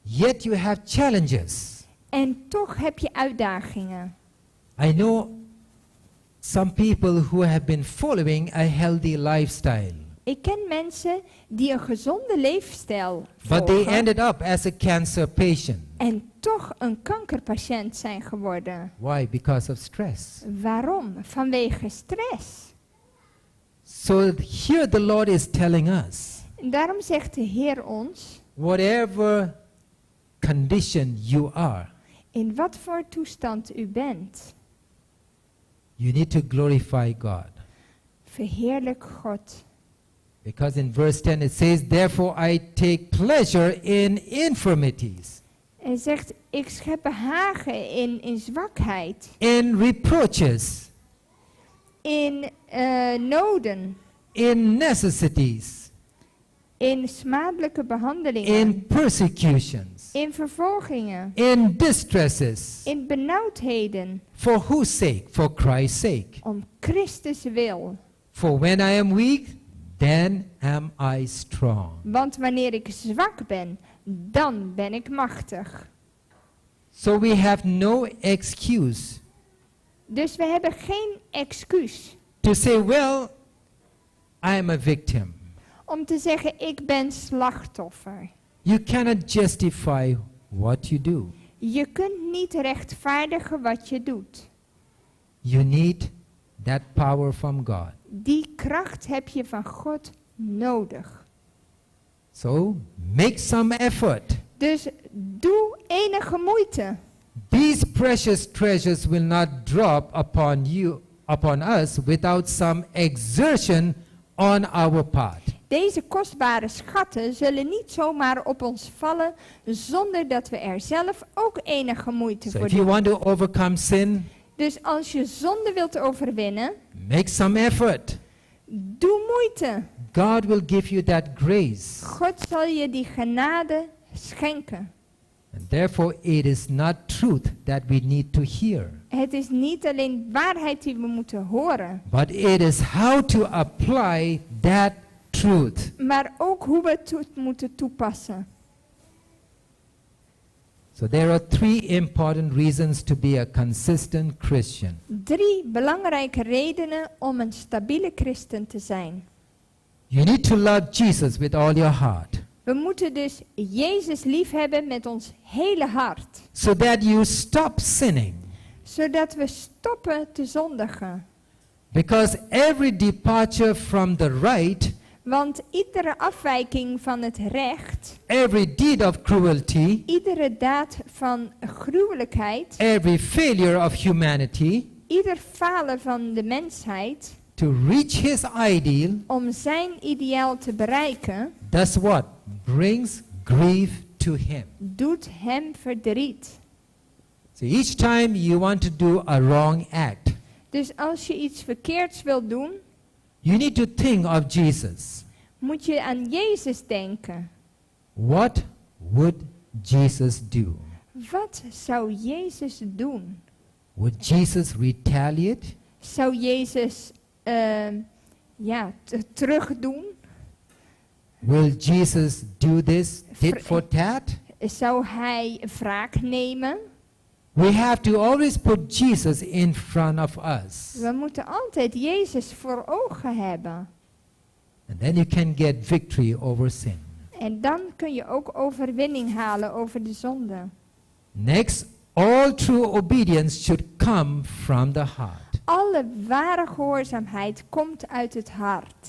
yet you have challenges. En toch heb je uitdagingen. I know some people who have been following a healthy lifestyle, Ik ken mensen die een gezonde leefstijl but they volgen ended up as a cancer patient. en toch een kankerpatiënt zijn geworden. Why? Because of stress. Waarom? Vanwege stress. So here the Lord is telling us, En daarom zegt de Heer ons, whatever condition you are, in wat voor toestand u bent, you need to glorify God. verheerlijk God. Because in verse 10 it says, therefore I take pleasure in infirmities, En zegt, ik schep behagen in zwakheid, in reproaches, in noden, in necessities, in smadelijke behandelingen, in persecutions, in vervolgingen, in distresses. in benauwdheden, For whose sake? For Christ's sake. om Christus wil. For when I am weak, then am I strong. Want wanneer ik zwak ben, dan ben ik machtig. So we have no excuse Dus we hebben geen excuus to say, well, I am a victim. om te zeggen, ik ben slachtoffer. You cannot justify what you do. Je kunt niet rechtvaardigen wat je doet. You need that power from God. Die kracht heb je van God nodig. So make some effort. Dus doe enige moeite. These precious treasures will not drop upon us without some exertion on our part. Deze kostbare schatten zullen niet zomaar op ons vallen zonder dat we er zelf ook enige moeite So voor if you doen. want to overcome sin, Dus als je zonde wilt overwinnen, make some effort. Doe moeite. God will give you that grace. God zal je die genade schenken. And therefore, it is not truth that we need to hear, Het is niet alleen waarheid die we moeten horen, but it is how to apply that truth. maar ook hoe we het moeten toepassen. So there are 3 important reasons to be a consistent Christian. 3 belangrijke redenen om een stabiele christen te zijn. You need to love Jesus with all your heart, We moeten dus Jezus liefhebben met ons hele hart, so that you stop sinning. zodat we stoppen te zondigen. Because every departure from the right, Want iedere afwijking van het recht, every deed of cruelty, iedere daad van gruwelijkheid, every failure of humanity ieder falen van de mensheid to reach his ideal, om zijn ideaal te bereiken, does what? Brings grief to him. doet hem verdriet. So each time you want to do a wrong act, Dus als je iets verkeerds wil doen, you need to think of Jesus. moet je aan Jezus denken. What would Jesus do? Wat zou Jezus doen? Would Jesus retaliate? Zou Jezus terug doen? Will Jesus do this tit for tat? Zou hij wraak nemen? We have to always put Jesus in front of us. We moeten altijd Jezus voor ogen hebben. And then you can get victory over sin. En dan kun je ook overwinning halen over de zonde. Next, all true obedience should come from the heart. Alle ware gehoorzaamheid komt uit het hart.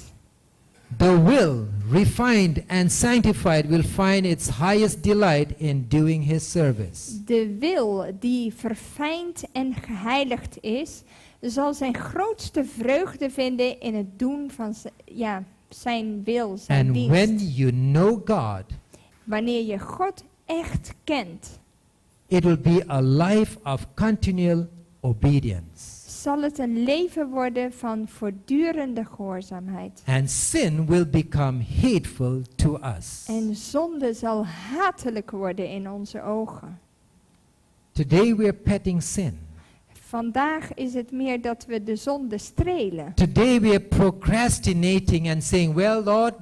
The will, refined and sanctified, will find its highest delight in doing his service. De wil die verfijnd en geheiligd is, zal zijn grootste vreugde vinden in het doen van zijn wil, zijn And dienst. when you know God, Wanneer je God echt kent, it will be a life of continual obedience. zal het een leven worden van voortdurende gehoorzaamheid. And sin will become hateful to us. En zonde zal hatelijk worden in onze ogen. Today we are petting sin. Vandaag is het meer dat we de zonde strelen. Today we are procrastinating and saying, well, Lord,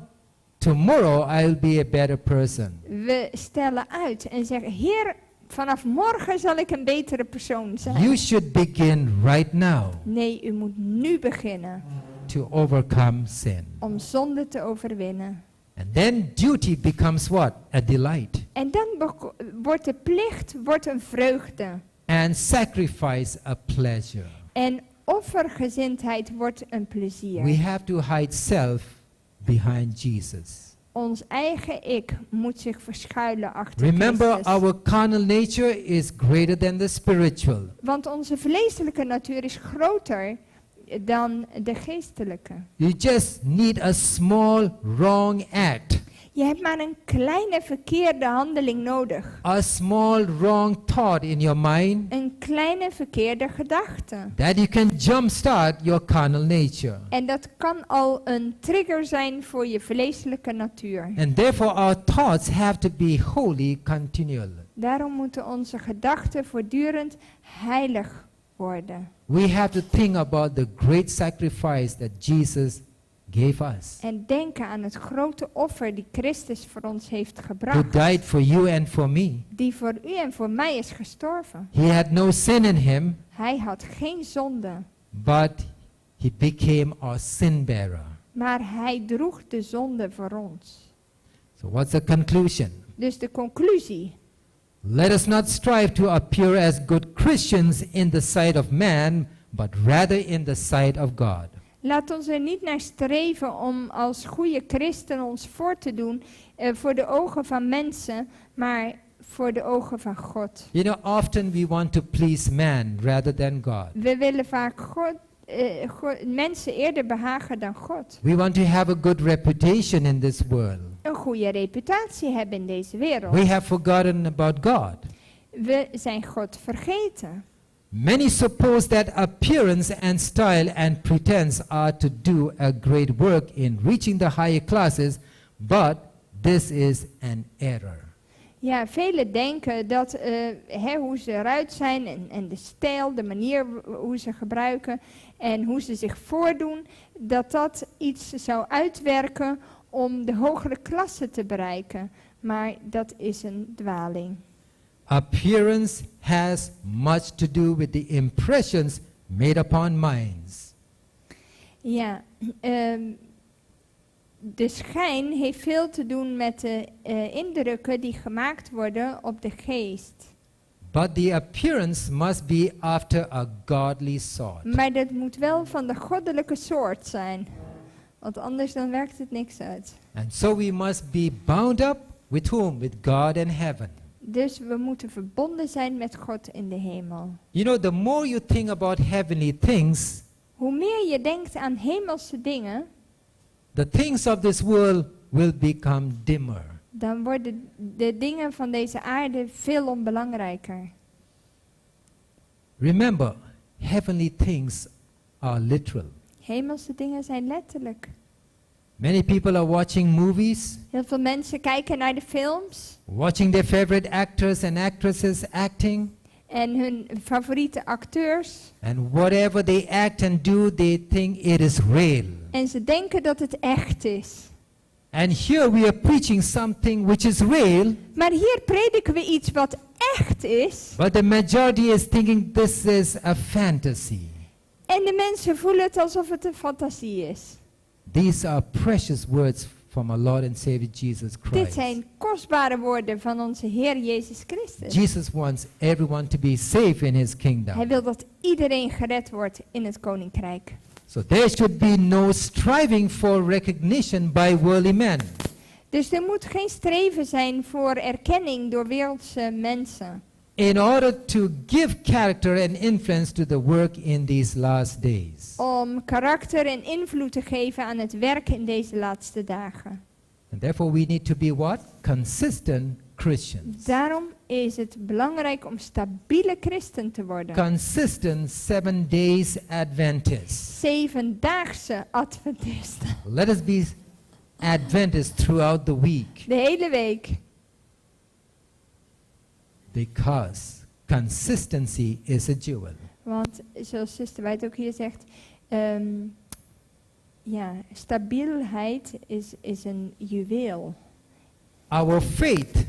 tomorrow I'll be a better person. We stellen uit en zeggen, Heer, vanaf morgen zal ik een betere persoon zijn. You should begin right now Nee, u moet nu beginnen to overcome sin. om zonde te overwinnen. And then duty becomes what? A delight. En dan wordt de plicht een vreugde. And sacrifice a pleasure. En offergezindheid wordt een plezier. We have to hide self behind Jesus. Ons eigen ik moet zich verschuilen achter Remember, Christus. our carnal nature is greater than the spiritual. Want onze vleeselijke natuur is groter dan de geestelijke. You just need a small wrong act. Je hebt maar een kleine verkeerde handeling nodig. A small wrong thought in your mind Een kleine verkeerde gedachte. that you can jumpstart your carnal nature. En dat kan al een trigger zijn voor je vleeselijke natuur. And therefore our thoughts have to be holy continually. Daarom moeten onze gedachten voortdurend heilig worden. We have to think about the great sacrifice that Jesus gave us. En denken aan het grote offer die Christus voor ons heeft Who gebracht. died for you and for me. Die voor u en voor mij is gestorven. He had no sin in him, Hij had geen zonde. but he became our sin bearer. Maar hij droeg de zonde voor ons. So what's the conclusion? Dus de conclusie. Let us not strive to appear as good Christians in the sight of man, but rather in the sight of God. Laat ons er niet naar streven om als goede christen ons voor te doen voor de ogen van mensen, maar voor de ogen van God. You know, often we want to please man rather than God. We willen vaak mensen eerder behagen dan God. We want to have a good reputation in this world. Een goede reputatie hebben in deze wereld. We have forgotten about God. We zijn God vergeten. Many suppose that appearance and style and pretense are to do a great work in reaching the higher classes, but this is an error. Ja, velen denken dat hoe ze eruit zijn en de stijl, de manier hoe ze gebruiken en hoe ze zich voordoen, dat dat iets zou uitwerken om de hogere klasse te bereiken. Maar dat is een dwaling. Appearance has much to do with the impressions made upon minds. Ja, de schijn heeft veel te doen met de indrukken die gemaakt worden op de geest. But the appearance must be after a godly sort. Maar dat moet wel van de goddelijke soort zijn. Want anders dan werkt het niks uit. And so we must be bound up with whom? With God and heaven. Dus we moeten verbonden zijn met God in de hemel. You know, the more you think about heavenly things, Hoe meer je denkt aan hemelse dingen, the things of this world will become dimmer. dan worden de dingen van deze aarde veel onbelangrijker. Remember, heavenly things are literal. Hemelse dingen zijn letterlijk. Many people are watching movies, Heel veel mensen kijken naar de films watching their favorite actors and actresses acting, en hun favoriete acteurs. and whatever they act and do, they think it is real. En ze denken dat het echt is. And here we are preaching something which is real, Maar hier prediken we iets wat echt is. but the majority is thinking this is a fantasy. En de mensen voelen het alsof het een fantasie is. These are precious words from our Lord and Savior Jesus Dit Christ. zijn kostbare woorden van onze Heer Jezus Christus. Jesus wants everyone to be safe in his Hij kingdom. wil dat iedereen gered wordt in het koninkrijk. So there should be no striving for recognition by worldly men. Dus er moet geen streven zijn voor erkenning door wereldse mensen. In order to give character and influence to the work in these last days. Om karakter en invloed te geven aan het werk in deze laatste dagen. And therefore we need to be what? Consistent Christians. Daarom is het belangrijk om stabiele christen te worden. Consistent 7 days Adventists. 7-daagse adventisten. Let us be Adventists throughout the week. De hele week. Because consistency is a jewel. Want zoals zuster White ook hier zegt, stabielheid is een juweel. Our faith,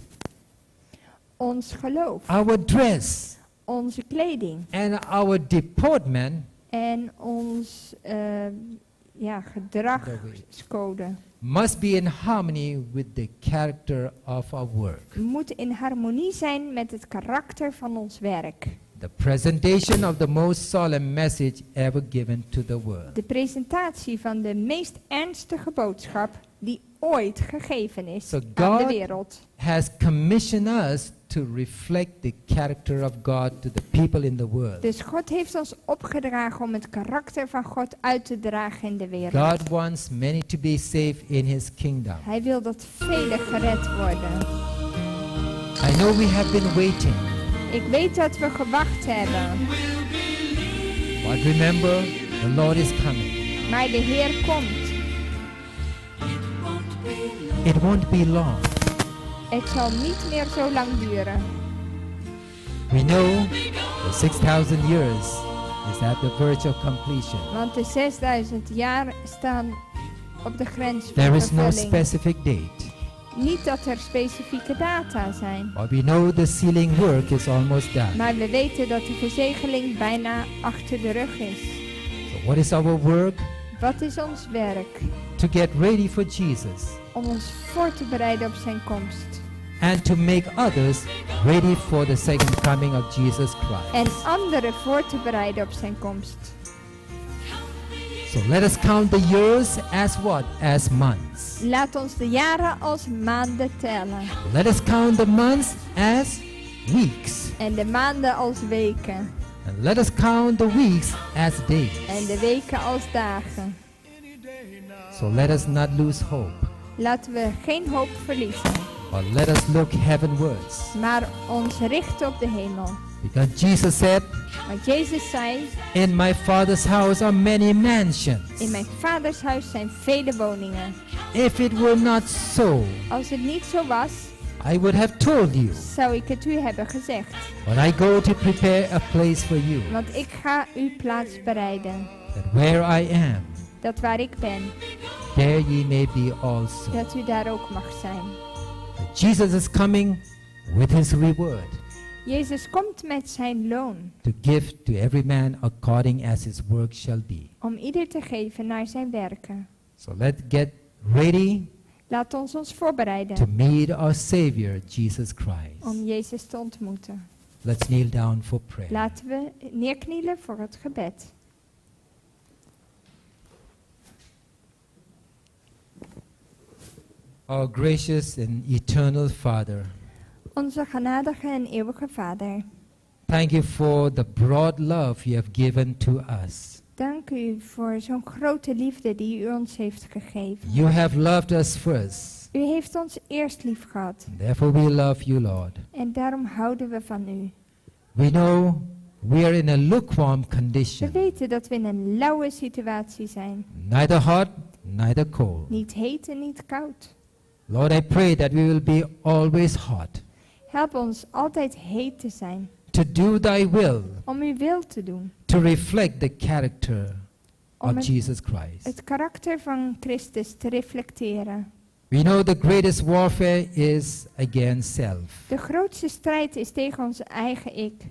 Ons geloof, our dress, onze kleding and our deportment en ons gedragscode must be in harmony with the character of our work. moet in harmonie zijn met het karakter van ons werk. The presentation of the most solemn message ever given to the world. De presentatie van de meest ernstige boodschap die ooit gegeven is So aan de God wereld. has commissioned us to reflect the character of God to the people in the world. Dus God heeft ons opgedragen om het karakter van God uit te dragen in de wereld. God wants many to be safe in his kingdom. Hij wil dat velen gered worden. I know we have been waiting, Ik weet dat we gewacht hebben, but remember, the Lord is coming. maar de Heer komt. It won't be long. Het zal niet meer zo lang duren. We know the 6,000 years is at the verge of completion. Want de 6000 jaar staan op de grens van There is no vervulling. specific date, Niet dat er specifieke data zijn. but we know the sealing work is almost done. Maar we weten dat de verzegeling bijna achter de rug is. So what is our work? Wat is ons werk? To get ready for Jesus Om ons voor te bereiden op zijn komst. and to make others ready for the second coming of Jesus Christ. En anderen voor te bereiden op zijn komst. So let us count the years as what? As months. Laat ons de jaren als maanden tellen. Let us count the months as weeks. En de maanden als weken. And let us count the weeks as days. En de weken als dagen. So let us not lose hope, Laten we geen hoop verliezen. but let us look heavenwards. Maar ons richten op de hemel. Because Jesus said, Want Jezus zei, in my Father's house are many mansions. in mijn vaders huis zijn vele woningen. If it were not so, Als het niet zo was, I would have told you. zou ik het u hebben gezegd. But I go to prepare a place for you, Want ik ga uw plaats bereiden. that where I am, Dat waar ik ben, there ye may be also. dat u daar ook mag zijn. That Jesus is coming with his reward, Jezus komt met zijn loon. to give to every man according as his work shall be. Om ieder te geven naar zijn werken. So let's get ready Laat ons voorbereiden to meet our Savior, Jesus Christ. om Jezus te ontmoeten. Let's kneel down for prayer. Laten we neerknielen voor het gebed. Our gracious and eternal Father, Onze genadige en eeuwige Vader, thank you for the broad love you have given to us. dank u voor zo'n grote liefde die u ons heeft gegeven. You have loved us first. U heeft ons eerst lief gehad Therefore we love you, Lord. en daarom houden we van u. We know we are in a lukewarm We condition, weten dat we in een lauwe situatie zijn. neither hot, neither cold. Niet heet en niet koud. Lord, I pray that we will be always hot, Help ons altijd heet te zijn. to do thy will, Om uw wil te doen. to reflect the character Om of het, Jesus Christ. het karakter van Christus te reflecteren. We know the greatest warfare is against self. De grootste strijd is tegen onze eigen ik.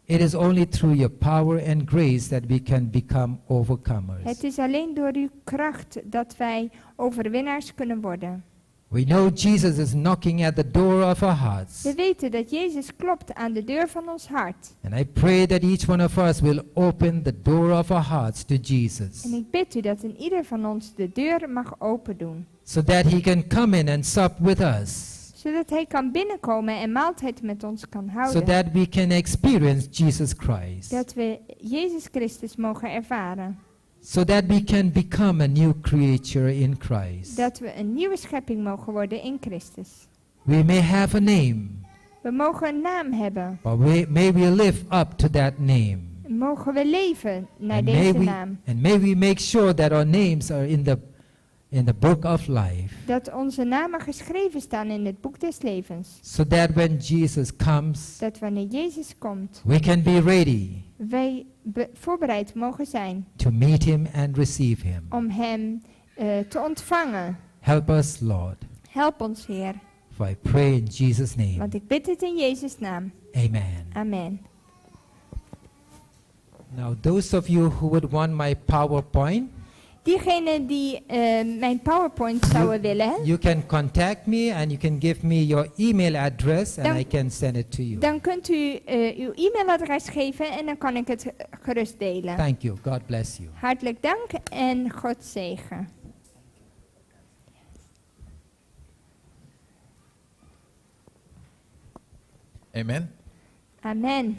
It is only through your power and grace that we can become overcomers. Het is alleen door uw kracht dat wij overwinnaars kunnen worden. We know Jesus is knocking at the door of our hearts. We weten dat Jezus klopt aan de deur van ons hart. And I pray that each one of us will open the door of our hearts to Jesus, En ik bid u dat in ieder van ons de deur mag open doen. so that he can come in and sup with us, Zodat hij kan binnenkomen en maaltijd met ons kan so houden. that we can experience Jesus Christ, Dat we Jezus Christus mogen ervaren. so that we can become a new creature in Christ. Dat we een nieuwe schepping mogen worden in Christus. We may have a name, We mogen een naam hebben. but may we live up to that name. Mogen we leven naar And deze naam. may we make sure that our names are in the book of life, Dat onze namen geschreven staan in het boek des levens. so that when Jesus comes, Dat wanneer Jezus komt, we can be ready wij voorbereid mogen zijn to meet him and receive him. om hem te ontvangen. Help us, Lord, Help ons, Heer, for I pray in Jesus' name. want ik bid het in Jezus' naam. Amen. Amen. Now, those of you who would want my PowerPoint, Diegenen die mijn PowerPoint zouden willen, you can contact me and you can give me your email address and Dan- I can send it to you. dan kunt u uw e-mailadres geven en dan kan ik het gerust delen. Thank you. God bless you. Hartelijk dank en God zegen. Amen. Amen.